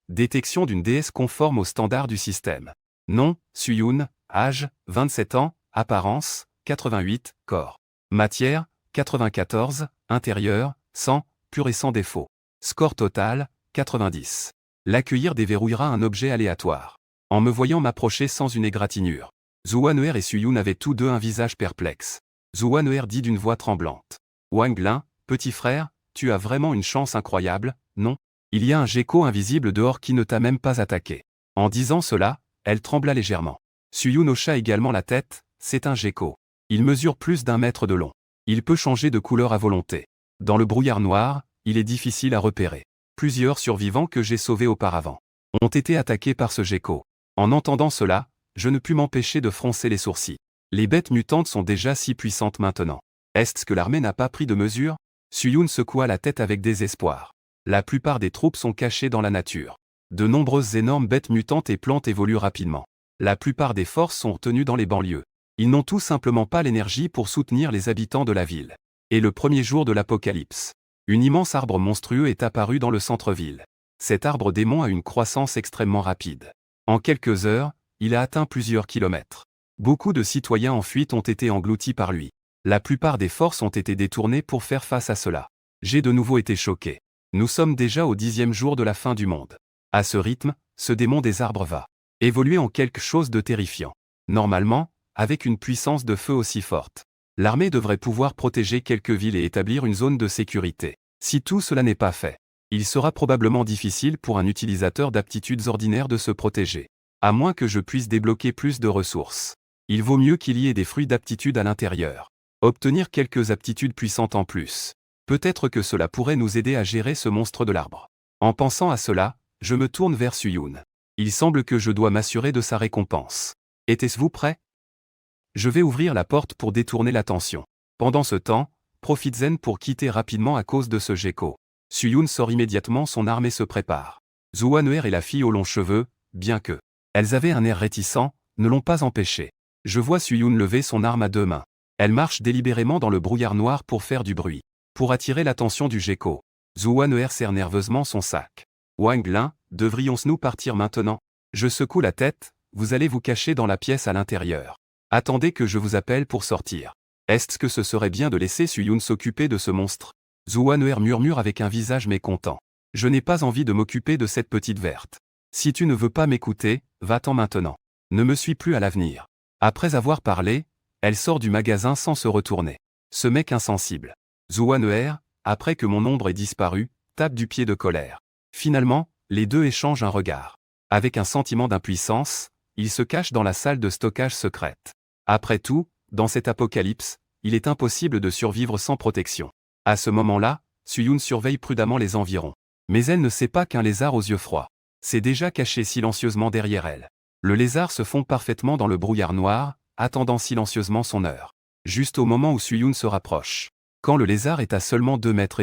Détection d'une déesse conforme aux standards du système. Nom, Suyun, âge, 27 ans, apparence, 88, corps. Matière, 94, intérieur, 100, pur et sans défaut. Score total, 90. L'accueillir déverrouillera un objet aléatoire. En me voyant m'approcher sans une égratignure, Zhuanuer et Suyun avaient tous deux un visage perplexe. Zhuanuer dit d'une voix tremblante. Wang Lin, petit frère, tu as vraiment une chance incroyable, non? Il y a un gecko invisible dehors qui ne t'a même pas attaqué. En disant cela, elle trembla légèrement. Suyun hocha également la tête, c'est un gecko. Il mesure plus d'1 mètre de long. Il peut changer de couleur à volonté. Dans le brouillard noir, il est difficile à repérer. Plusieurs survivants que j'ai sauvés auparavant ont été attaqués par ce gecko. En entendant cela, je ne pus m'empêcher de froncer les sourcils. Les bêtes mutantes sont déjà si puissantes maintenant. Est-ce que l'armée n'a pas pris de mesures? Suyun secoua la tête avec désespoir. La plupart des troupes sont cachées dans la nature. De nombreuses énormes bêtes mutantes et plantes évoluent rapidement. La plupart des forces sont retenues dans les banlieues. Ils n'ont tout simplement pas l'énergie pour soutenir les habitants de la ville. Et le premier jour de l'apocalypse, un immense arbre monstrueux est apparu dans le centre-ville. Cet arbre démon a une croissance extrêmement rapide. En quelques heures, il a atteint plusieurs kilomètres. Beaucoup de citoyens en fuite ont été engloutis par lui. La plupart des forces ont été détournées pour faire face à cela. J'ai de nouveau été choqué. Nous sommes déjà au 10e jour de la fin du monde. À ce rythme, ce démon des arbres va évoluer en quelque chose de terrifiant. Normalement, avec une puissance de feu aussi forte, l'armée devrait pouvoir protéger quelques villes et établir une zone de sécurité. Si tout cela n'est pas fait, il sera probablement difficile pour un utilisateur d'aptitudes ordinaires de se protéger. À moins que je puisse débloquer plus de ressources. Il vaut mieux qu'il y ait des fruits d'aptitude à l'intérieur. Obtenir quelques aptitudes puissantes en plus. Peut-être que cela pourrait nous aider à gérer ce monstre de l'arbre. En pensant à cela, je me tourne vers Suyun. Il semble que je dois m'assurer de sa récompense. Êtes-vous prêt? Je vais ouvrir la porte pour détourner l'attention. Pendant ce temps, profites-en pour quitter rapidement à cause de ce gecko. Suyun sort immédiatement son arme et se prépare. Zhuanuer et la fille aux longs cheveux, bien que elles avaient un air réticent, ne l'ont pas empêché. Je vois Suyun lever son arme à 2 mains. Elle marche délibérément dans le brouillard noir pour faire du bruit. Pour attirer l'attention du gecko, Zhuanuer serre nerveusement son sac. Wang Lin, devrions-nous partir maintenant? Je secoue la tête, vous allez vous cacher dans la pièce à l'intérieur. Attendez que je vous appelle pour sortir. Est-ce que ce serait bien de laisser Suyun s'occuper de ce monstre? Zhuanuer murmure avec un visage mécontent. Je n'ai pas envie de m'occuper de cette petite verte. Si tu ne veux pas m'écouter, va-t'en maintenant. Ne me suis plus à l'avenir. Après avoir parlé, elle sort du magasin sans se retourner. Ce mec insensible. Zhuanuer, après que mon ombre ait disparu, tape du pied de colère. Finalement, les deux échangent un regard. Avec un sentiment d'impuissance, ils se cachent dans la salle de stockage secrète. Après tout, dans cet apocalypse, il est impossible de survivre sans protection. À ce moment-là, Suyun surveille prudemment les environs. Mais elle ne sait pas qu'un lézard aux yeux froids s'est déjà caché silencieusement derrière elle. Le lézard se fond parfaitement dans le brouillard noir, attendant silencieusement son heure. Juste au moment où Suyun se rapproche. Quand le lézard est à seulement 2,5 mètres,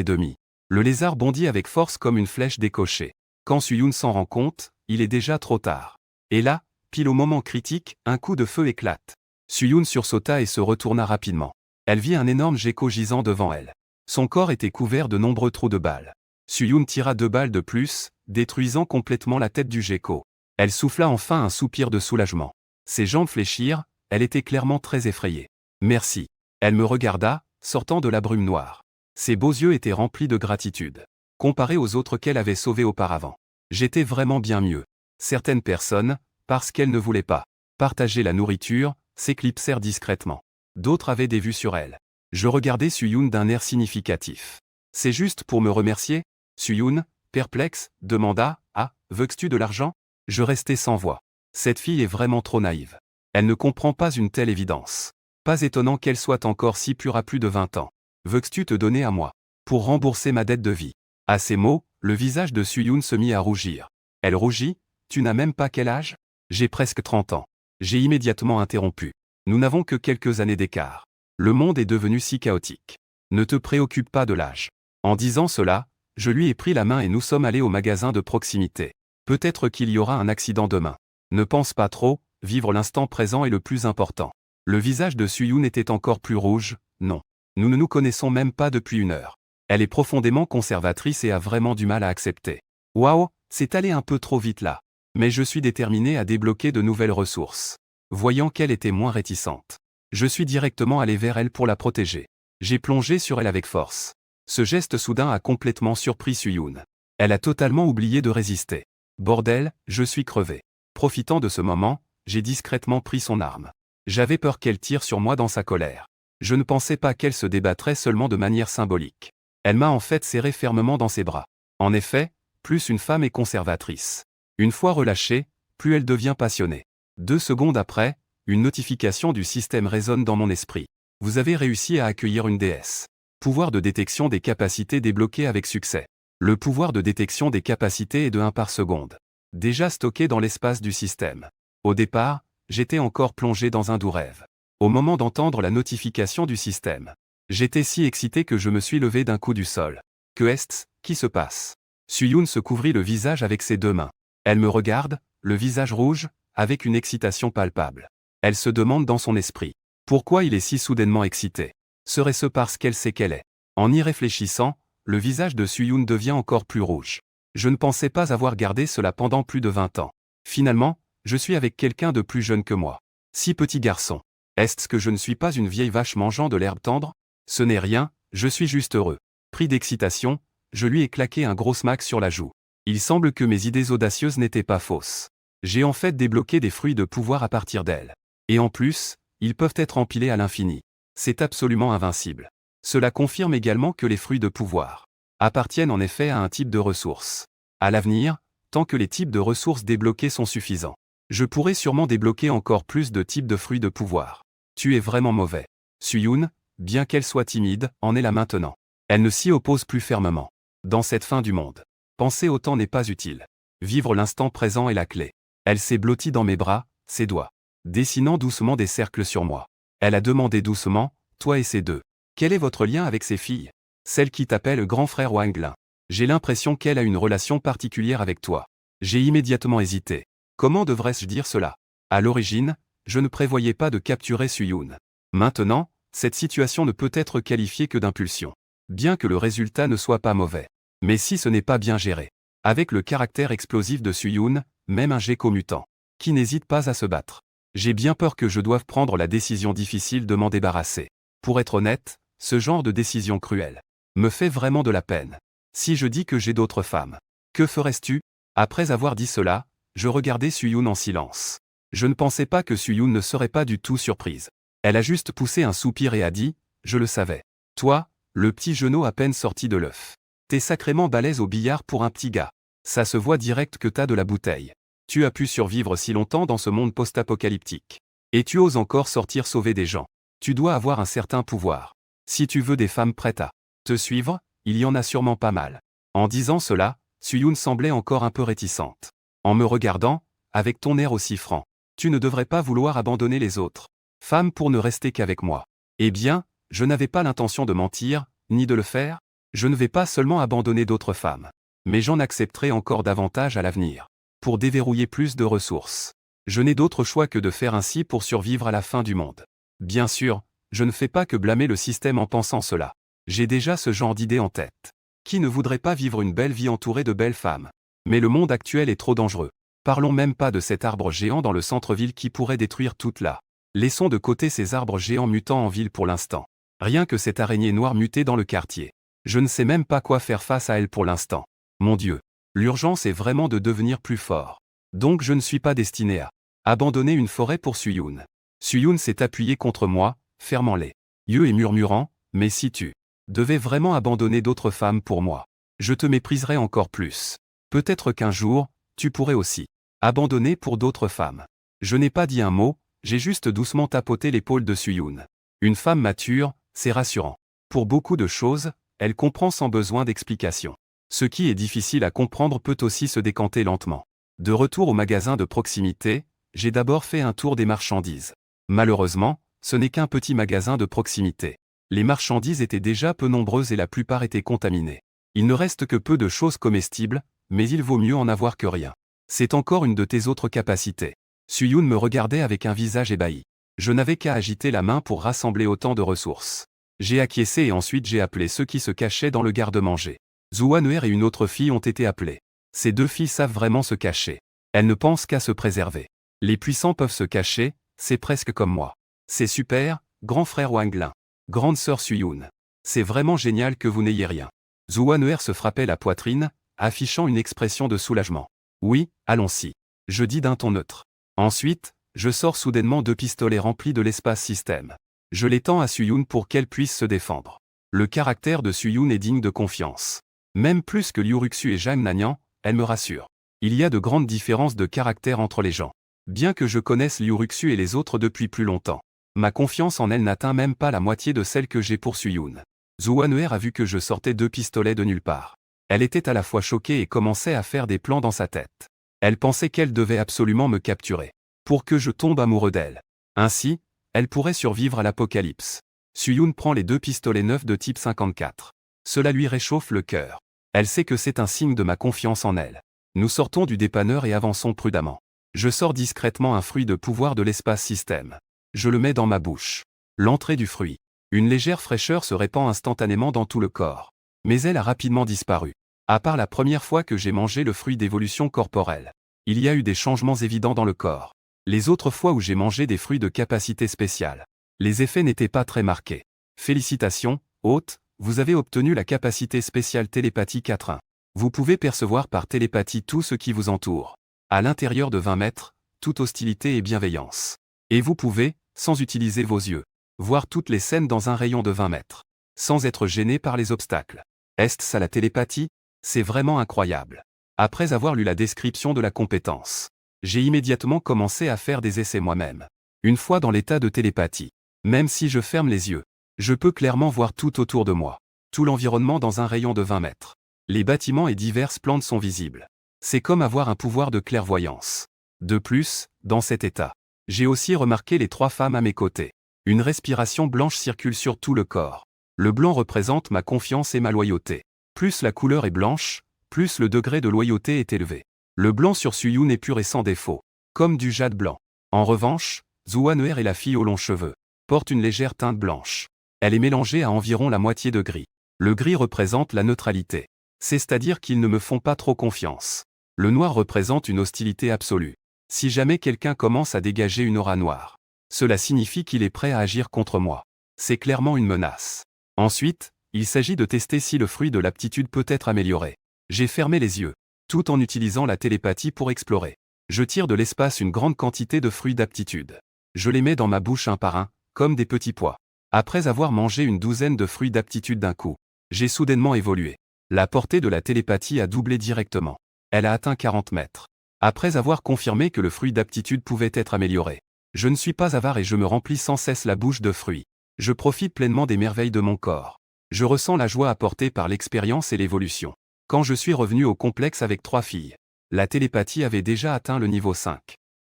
le lézard bondit avec force comme une flèche décochée. Quand Suyun s'en rend compte, il est déjà trop tard. Et là, pile au moment critique, un coup de feu éclate. Suyun sursauta et se retourna rapidement. Elle vit un énorme gecko gisant devant elle. Son corps était couvert de nombreux trous de balles. Suyun tira 2 balles de plus, détruisant complètement la tête du gecko. Elle souffla enfin un soupir de soulagement. Ses jambes fléchirent, elle était clairement très effrayée. Merci. Elle me regarda, sortant de la brume noire. Ses beaux yeux étaient remplis de gratitude. Comparé aux autres qu'elle avait sauvés auparavant. J'étais vraiment bien mieux. Certaines personnes, parce qu'elles ne voulaient pas partager la nourriture, s'éclipsèrent discrètement. D'autres avaient des vues sur elle. Je regardais Suyun d'un air significatif. C'est juste pour me remercier? Suyun, perplexe, demanda, ah, veux-tu de l'argent? Je restai sans voix. Cette fille est vraiment trop naïve. Elle ne comprend pas une telle évidence. Pas étonnant qu'elle soit encore si pure à plus de 20 ans. Veux-tu te donner à moi pour rembourser ma dette de vie? À ces mots, le visage de Suyun se mit à rougir. Elle rougit, tu n'as même pas quel âge? J'ai presque 30 ans. J'ai immédiatement interrompu. Nous n'avons que quelques années d'écart. Le monde est devenu si chaotique. Ne te préoccupe pas de l'âge. En disant cela, je lui ai pris la main et nous sommes allés au magasin de proximité. Peut-être qu'il y aura un accident demain. Ne pense pas trop, vivre l'instant présent est le plus important. Le visage de Suyun était encore plus rouge, non. Nous ne nous connaissons même pas depuis 1 heure. Elle est profondément conservatrice et a vraiment du mal à accepter. Waouh, c'est allé un peu trop vite là. Mais je suis déterminé à débloquer de nouvelles ressources. Voyant qu'elle était moins réticente. Je suis directement allé vers elle pour la protéger. J'ai plongé sur elle avec force. Ce geste soudain a complètement surpris Suyun. Elle a totalement oublié de résister. Bordel, je suis crevé. Profitant de ce moment, j'ai discrètement pris son arme. J'avais peur qu'elle tire sur moi dans sa colère. Je ne pensais pas qu'elle se débattrait seulement de manière symbolique. Elle m'a en fait serré fermement dans ses bras. En effet, plus une femme est conservatrice. Une fois relâchée, plus elle devient passionnée. 2 secondes après, une notification du système résonne dans mon esprit. Vous avez réussi à accueillir une déesse. Pouvoir de détection des capacités débloqué avec succès. Le pouvoir de détection des capacités est de 1 par seconde. Déjà stocké dans l'espace du système. Au départ, j'étais encore plongé dans un doux rêve. Au moment d'entendre la notification du système, j'étais si excité que je me suis levé d'un coup du sol. Que est-ce qui se passe? Suyun se couvrit le visage avec ses 2 mains. Elle me regarde, le visage rouge, avec une excitation palpable. Elle se demande dans son esprit. Pourquoi il est si soudainement excité? Serait-ce parce qu'elle sait qu'elle est? En y réfléchissant, le visage de Suyun devient encore plus rouge. Je ne pensais pas avoir gardé cela pendant plus de 20 ans. Finalement, je suis avec quelqu'un de plus jeune que moi. Si petit garçon. Est-ce que je ne suis pas une vieille vache mangeant de l'herbe tendre? Ce n'est rien, je suis juste heureux. Pris d'excitation, je lui ai claqué un gros smack sur la joue. Il semble que mes idées audacieuses n'étaient pas fausses. J'ai en fait débloqué des fruits de pouvoir à partir d'elle. Et en plus, ils peuvent être empilés à l'infini. C'est absolument invincible. Cela confirme également que les fruits de pouvoir appartiennent en effet à un type de ressources. À l'avenir, tant que les types de ressources débloqués sont suffisants, je pourrai sûrement débloquer encore plus de types de fruits de pouvoir. Tu es vraiment mauvais. Suyun, bien qu'elle soit timide, en est là maintenant. Elle ne s'y oppose plus fermement. Dans cette fin du monde, penser autant n'est pas utile. Vivre l'instant présent est la clé. Elle s'est blottie dans mes bras, ses doigts, dessinant doucement des cercles sur moi. Elle a demandé doucement, toi et ces deux. Quel est votre lien avec ces filles? Celle qui t'appelle grand frère Wanglin. J'ai l'impression qu'elle a une relation particulière avec toi. J'ai immédiatement hésité. Comment devrais-je dire cela? À l'origine, je ne prévoyais pas de capturer Suyun. Maintenant, cette situation ne peut être qualifiée que d'impulsion. Bien que le résultat ne soit pas mauvais. Mais si ce n'est pas bien géré. Avec le caractère explosif de Suyun, même un gecko mutant, qui n'hésite pas à se battre. J'ai bien peur que je doive prendre la décision difficile de m'en débarrasser. Pour être honnête, ce genre de décision cruelle me fait vraiment de la peine. Si je dis que j'ai d'autres femmes, que ferais-tu? Après avoir dit cela, je regardais Suyun en silence. Je ne pensais pas que Suyun ne serait pas du tout surprise. Elle a juste poussé un soupir et a dit, je le savais. Toi, le petit genou à peine sorti de l'œuf. T'es sacrément balèze au billard pour un petit gars. Ça se voit direct que t'as de la bouteille. Tu as pu survivre si longtemps dans ce monde post-apocalyptique. Et tu oses encore sortir sauver des gens. Tu dois avoir un certain pouvoir. Si tu veux des femmes prêtes à te suivre, il y en a sûrement pas mal. En disant cela, Suyun semblait encore un peu réticente. En me regardant, avec ton air aussi franc, tu ne devrais pas vouloir abandonner les autres femmes pour ne rester qu'avec moi. Eh bien, je n'avais pas l'intention de mentir, ni de le faire. Je ne vais pas seulement abandonner d'autres femmes, mais j'en accepterai encore davantage à l'avenir, pour déverrouiller plus de ressources. Je n'ai d'autre choix que de faire ainsi pour survivre à la fin du monde. Bien sûr, je ne fais pas que blâmer le système en pensant cela. J'ai déjà ce genre d'idée en tête. Qui ne voudrait pas vivre une belle vie entourée de belles femmes? Mais le monde actuel est trop dangereux. Parlons même pas de cet arbre géant dans le centre-ville qui pourrait détruire toute la. Laissons de côté ces arbres géants mutant en ville pour l'instant. Rien que cette araignée noire mutée dans le quartier. Je ne sais même pas quoi faire face à elle pour l'instant. Mon Dieu. L'urgence est vraiment de devenir plus fort. Donc je ne suis pas destiné à abandonner une forêt pour Suyun. Suyun s'est appuyé contre moi, fermant les yeux et murmurant, mais si tu devais vraiment abandonner d'autres femmes pour moi, je te mépriserais encore plus. Peut-être qu'un jour, tu pourrais aussi abandonner pour d'autres femmes. Je n'ai pas dit un mot, j'ai juste doucement tapoté l'épaule de Suyun. Une femme mature, c'est rassurant. Pour beaucoup de choses, elle comprend sans besoin d'explication. Ce qui est difficile à comprendre peut aussi se décanter lentement. De retour au magasin de proximité, j'ai d'abord fait un tour des marchandises. Malheureusement, ce n'est qu'un petit magasin de proximité. Les marchandises étaient déjà peu nombreuses et la plupart étaient contaminées. Il ne reste que peu de choses comestibles, mais il vaut mieux en avoir que rien. C'est encore une de tes autres capacités. Suyun me regardait avec un visage ébahi. Je n'avais qu'à agiter la main pour rassembler autant de ressources. J'ai acquiescé et ensuite j'ai appelé ceux qui se cachaient dans le garde-manger. Zhuanuer et une autre fille ont été appelées. Ces deux filles savent vraiment se cacher. Elles ne pensent qu'à se préserver. Les puissants peuvent se cacher, c'est presque comme moi. C'est super, grand frère Wanglin. Grande sœur Suyun. C'est vraiment génial que vous n'ayez rien. Zhuanuer se frappait la poitrine, affichant une expression de soulagement. Oui, allons-y. Je dis d'un ton neutre. Ensuite, je sors soudainement 2 pistolets remplis de l'espace système. Je les tends à Suyun pour qu'elle puisse se défendre. Le caractère de Suyun est digne de confiance. Même plus que Liuruxu et Zhang Nanyang, elle me rassure. Il y a de grandes différences de caractère entre les gens. Bien que je connaisse Liuruxu et les autres depuis plus longtemps, ma confiance en elle n'atteint même pas la moitié de celle que j'ai pour Suyun. Zhuanuer a vu que je sortais 2 pistolets de nulle part. Elle était à la fois choquée et commençait à faire des plans dans sa tête. Elle pensait qu'elle devait absolument me capturer, pour que je tombe amoureux d'elle. Ainsi, elle pourrait survivre à l'apocalypse. Suyun prend les 2 pistolets neufs de type 54. Cela lui réchauffe le cœur. Elle sait que c'est un signe de ma confiance en elle. Nous sortons du dépanneur et avançons prudemment. Je sors discrètement un fruit de pouvoir de l'espace système. Je le mets dans ma bouche. L'entrée du fruit. Une légère fraîcheur se répand instantanément dans tout le corps. Mais elle a rapidement disparu. À part la première fois que j'ai mangé le fruit d'évolution corporelle. Il y a eu des changements évidents dans le corps. Les autres fois où j'ai mangé des fruits de capacité spéciale, les effets n'étaient pas très marqués. Félicitations, hôte, vous avez obtenu la capacité spéciale télépathie 4.1. Vous pouvez percevoir par télépathie tout ce qui vous entoure. À l'intérieur de 20 mètres, toute hostilité et bienveillance. Et vous pouvez, sans utiliser vos yeux, voir toutes les scènes dans un rayon de 20 mètres. Sans être gêné par les obstacles. Est-ce ça la télépathie? C'est vraiment incroyable. Après avoir lu la description de la compétence, j'ai immédiatement commencé à faire des essais moi-même. Une fois dans l'état de télépathie, même si je ferme les yeux, je peux clairement voir tout autour de moi. Tout l'environnement dans un rayon de 20 mètres. Les bâtiments et diverses plantes sont visibles. C'est comme avoir un pouvoir de clairvoyance. De plus, dans cet état, j'ai aussi remarqué les 3 femmes à mes côtés. Une respiration blanche circule sur tout le corps. Le blanc représente ma confiance et ma loyauté. Plus la couleur est blanche, plus le degré de loyauté est élevé. Le blanc sur Suyun est pur et sans défaut, comme du jade blanc. En revanche, Zhuanuer et la fille aux longs cheveux portent une légère teinte blanche. Elle est mélangée à environ la moitié de gris. Le gris représente la neutralité. C'est-à-dire qu'ils ne me font pas trop confiance. Le noir représente une hostilité absolue. Si jamais quelqu'un commence à dégager une aura noire, cela signifie qu'il est prêt à agir contre moi. C'est clairement une menace. Ensuite, il s'agit de tester si le fruit de l'aptitude peut être amélioré. J'ai fermé les yeux, tout en utilisant la télépathie pour explorer. Je tire de l'espace une grande quantité de fruits d'aptitude. Je les mets dans ma bouche un par un, comme des petits pois. Après avoir mangé une douzaine de fruits d'aptitude d'un coup, j'ai soudainement évolué. La portée de la télépathie a doublé directement. Elle a atteint 40 mètres. Après avoir confirmé que le fruit d'aptitude pouvait être amélioré, je ne suis pas avare et je me remplis sans cesse la bouche de fruits. Je profite pleinement des merveilles de mon corps. Je ressens la joie apportée par l'expérience et l'évolution. Quand je suis revenu au complexe avec 3 filles, la télépathie avait déjà atteint le niveau 5.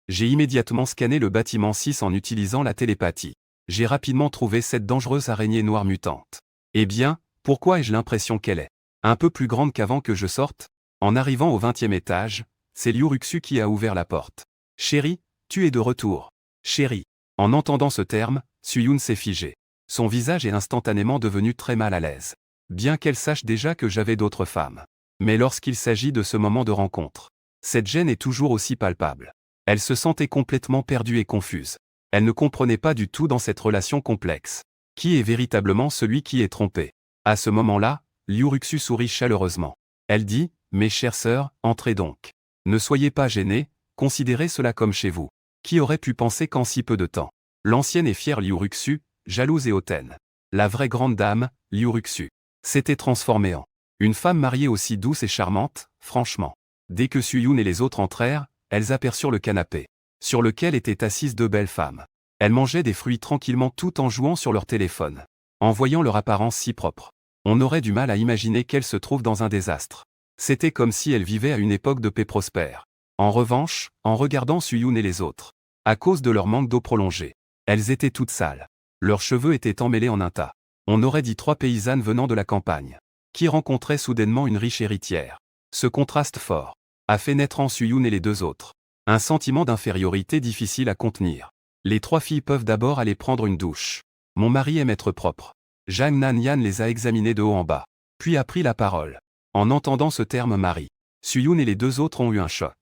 J'ai immédiatement scanné le bâtiment 6 en utilisant la télépathie. J'ai rapidement trouvé cette dangereuse araignée noire mutante. Eh bien, pourquoi ai-je l'impression qu'elle est un peu plus grande qu'avant que je sorte? En arrivant au 20e étage, c'est Liuruxu qui a ouvert la porte. « Chérie, tu es de retour. »« Chérie ». En entendant ce terme, Suyun s'est figée. Son visage est instantanément devenu très mal à l'aise. Bien qu'elle sache déjà que j'avais d'autres femmes. Mais lorsqu'il s'agit de ce moment de rencontre, cette gêne est toujours aussi palpable. Elle se sentait complètement perdue et confuse. Elle ne comprenait pas du tout dans cette relation complexe. Qui est véritablement celui qui est trompé? À ce moment-là, Liuruxu sourit chaleureusement. Elle dit, « Mes chères sœurs, entrez donc. Ne soyez pas gênées, considérez cela comme chez vous. » Qui aurait pu penser qu'en si peu de temps, l'ancienne et fière Liuruxu, jalouse et hautaine, la vraie grande dame, Liuruxu, s'était transformée en une femme mariée aussi douce et charmante, franchement. Dès que Suyun et les autres entrèrent, elles aperçurent le canapé, sur lequel étaient assises 2 belles femmes. Elles mangeaient des fruits tranquillement tout en jouant sur leur téléphone. En voyant leur apparence si propre, on aurait du mal à imaginer qu'elles se trouvent dans un désastre. C'était comme si elles vivaient à une époque de paix prospère. En revanche, en regardant Suyun et les autres, à cause de leur manque d'eau prolongée, elles étaient toutes sales. Leurs cheveux étaient emmêlés en un tas. On aurait dit 3 paysannes venant de la campagne, qui rencontraient soudainement une riche héritière. Ce contraste fort a fait naître en Suyun et les 2 autres un sentiment d'infériorité difficile à contenir. Les 3 filles peuvent d'abord aller prendre une douche. Mon mari aime être propre. Jang Nanyan les a examinées de haut en bas, puis a pris la parole. En entendant ce terme mari, Suyun et les 2 autres ont eu un choc.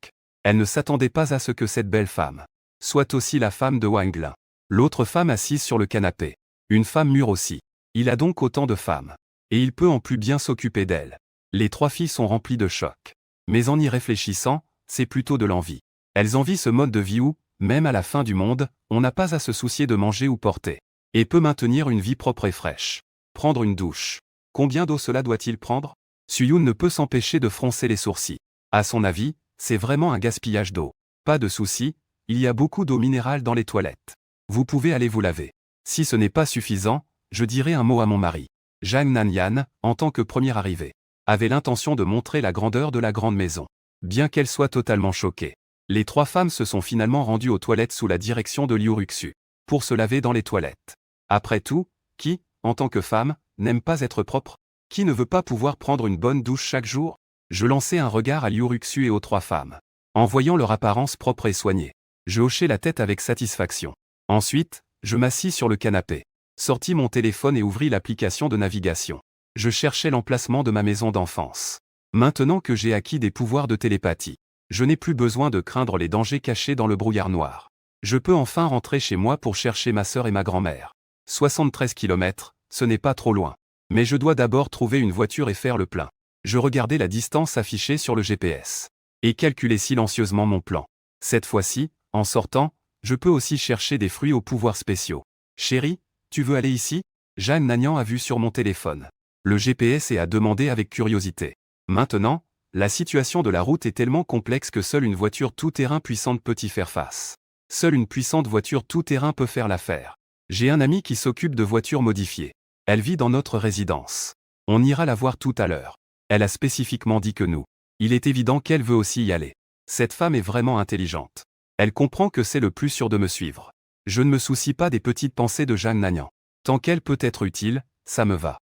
Elles ne s'attendaient pas à ce que cette belle femme soit aussi la femme de Wang Lin. L'autre femme assise sur le canapé. Une femme mûre aussi. Il a donc autant de femmes. Et il peut en plus bien s'occuper d'elle. Les 3 filles sont remplies de choc. Mais en y réfléchissant, c'est plutôt de l'envie. Elles envient ce mode de vie où, même à la fin du monde, on n'a pas à se soucier de manger ou porter. Et peut maintenir une vie propre et fraîche. Prendre une douche. Combien d'eau cela doit-il prendre? Suyun ne peut s'empêcher de froncer les sourcils. À son avis, c'est vraiment un gaspillage d'eau. Pas de souci, il y a beaucoup d'eau minérale dans les toilettes. Vous pouvez aller vous laver. Si ce n'est pas suffisant, je dirai un mot à mon mari. Jang Nanyan, en tant que première arrivée, avait l'intention de montrer la grandeur de la grande maison. Bien qu'elle soit totalement choquée, les 3 femmes se sont finalement rendues aux toilettes sous la direction de Liuruxu, pour se laver dans les toilettes. Après tout, qui, en tant que femme, n'aime pas être propre? Qui ne veut pas pouvoir prendre une bonne douche chaque jour? Je lançai un regard à Liuruxu et aux 3 femmes. En voyant leur apparence propre et soignée, je hochai la tête avec satisfaction. Ensuite, je m'assis sur le canapé, sortis mon téléphone et ouvris l'application de navigation. Je cherchais l'emplacement de ma maison d'enfance. Maintenant que j'ai acquis des pouvoirs de télépathie, je n'ai plus besoin de craindre les dangers cachés dans le brouillard noir. Je peux enfin rentrer chez moi pour chercher ma sœur et ma grand-mère. 73 km, ce n'est pas trop loin. Mais je dois d'abord trouver une voiture et faire le plein. Je regardais la distance affichée sur le GPS. Et calculais silencieusement mon plan. Cette fois-ci, en sortant, je peux aussi chercher des fruits aux pouvoirs spéciaux. Chérie, tu veux aller ici? Jang Nanyan a vu sur mon téléphone le GPS et a demandé avec curiosité. Maintenant, la situation de la route est tellement complexe que seule une voiture tout-terrain puissante peut y faire face. Seule une puissante voiture tout-terrain peut faire l'affaire. J'ai un ami qui s'occupe de voitures modifiées. Elle vit dans notre résidence. On ira la voir tout à l'heure. Elle a spécifiquement dit que nous. Il est évident qu'elle veut aussi y aller. Cette femme est vraiment intelligente. Elle comprend que c'est le plus sûr de me suivre. Je ne me soucie pas des petites pensées de Jang Nanyan. Tant qu'elle peut être utile, ça me va.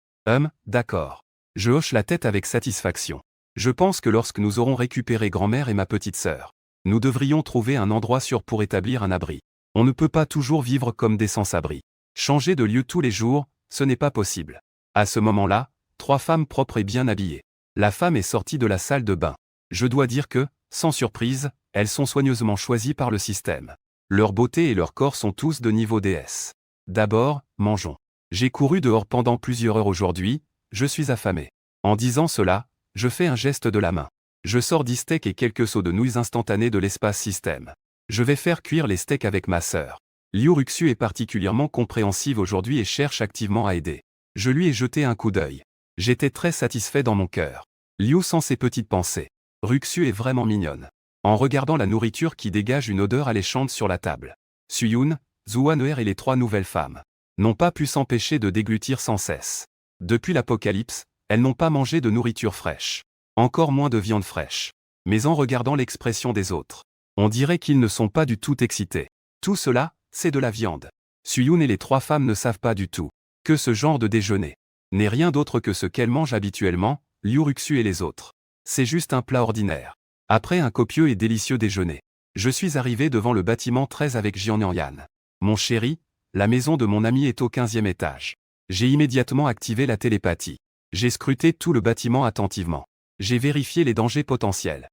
D'accord. Je hoche la tête avec satisfaction. Je pense que lorsque nous aurons récupéré grand-mère et ma petite sœur, nous devrions trouver un endroit sûr pour établir un abri. On ne peut pas toujours vivre comme des sans-abri. Changer de lieu tous les jours, ce n'est pas possible. À ce moment-là, 3 femmes propres et bien habillées. La femme est sortie de la salle de bain. Je dois dire que, sans surprise, elles sont soigneusement choisies par le système. Leur beauté et leur corps sont tous de niveau déesse. D'abord, mangeons. J'ai couru dehors pendant plusieurs heures aujourd'hui, je suis affamé. En disant cela, je fais un geste de la main. Je sors 10 steaks et quelques seaux de nouilles instantanées de l'espace système. Je vais faire cuire les steaks avec ma sœur. Liuruxu est particulièrement compréhensive aujourd'hui et cherche activement à aider. Je lui ai jeté un coup d'œil. J'étais très satisfait dans mon cœur. Liu sent ses petites pensées. Ruxu est vraiment mignonne. En regardant la nourriture qui dégage une odeur alléchante sur la table. Suyun, Zuaner et les 3 nouvelles femmes n'ont pas pu s'empêcher de déglutir sans cesse. Depuis l'Apocalypse, elles n'ont pas mangé de nourriture fraîche. Encore moins de viande fraîche. Mais en regardant l'expression des autres, on dirait qu'ils ne sont pas du tout excités. Tout cela, c'est de la viande. Suyun et les 3 femmes ne savent pas du tout que ce genre de déjeuner n'est rien d'autre que ce qu'elles mangent habituellement, Liu Ruxu et les autres. C'est juste un plat ordinaire. Après un copieux et délicieux déjeuner, je suis arrivé devant le bâtiment 13 avec Jianyan. Mon chéri, la maison de mon ami est au 15e étage. J'ai immédiatement activé la télépathie. J'ai scruté tout le bâtiment attentivement. J'ai vérifié les dangers potentiels.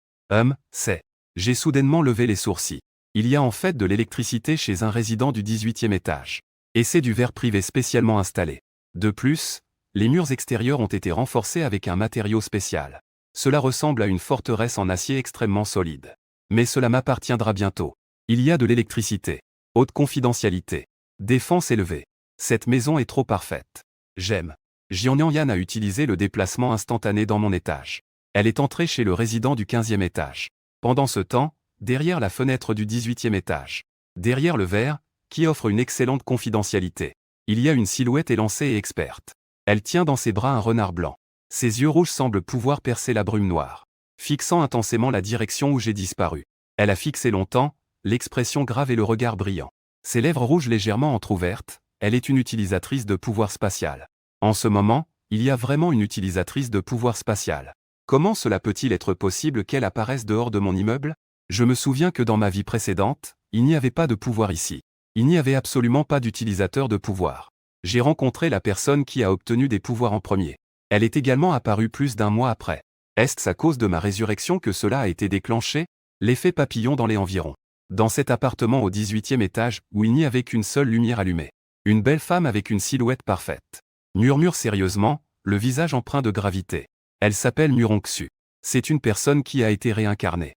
C'est. J'ai soudainement levé les sourcils. Il y a en fait de l'électricité chez un résident du 18e étage. Et c'est du verre privé spécialement installé. De plus, les murs extérieurs ont été renforcés avec un matériau spécial. Cela ressemble à une forteresse en acier extrêmement solide. Mais cela m'appartiendra bientôt. Il y a de l'électricité. Haute confidentialité. Défense élevée. Cette maison est trop parfaite. J'aime. Jianyan a utilisé le déplacement instantané dans mon étage. Elle est entrée chez le résident du 15e étage. Pendant ce temps, derrière la fenêtre du 18e étage, derrière le verre, qui offre une excellente confidentialité, il y a une silhouette élancée et experte. Elle tient dans ses bras un renard blanc. Ses yeux rouges semblent pouvoir percer la brume noire, fixant intensément la direction où j'ai disparu. Elle a fixé longtemps, l'expression grave et le regard brillant. Ses lèvres rouges légèrement entr'ouvertes, elle est une utilisatrice de pouvoir spatial. En ce moment, il y a vraiment une utilisatrice de pouvoir spatial. Comment cela peut-il être possible qu'elle apparaisse dehors de mon immeuble? Je me souviens que dans ma vie précédente, il n'y avait pas de pouvoir ici. Il n'y avait absolument pas d'utilisateur de pouvoir. J'ai rencontré la personne qui a obtenu des pouvoirs en premier. Elle est également apparue plus d'1 mois après. Est-ce à cause de ma résurrection que cela a été déclenché? L'effet papillon dans les environs. Dans cet appartement au 18e étage, où il n'y avait qu'une seule lumière allumée. Une belle femme avec une silhouette parfaite. Murmure sérieusement, le visage empreint de gravité. Elle s'appelle Muronxu. C'est une personne qui a été réincarnée.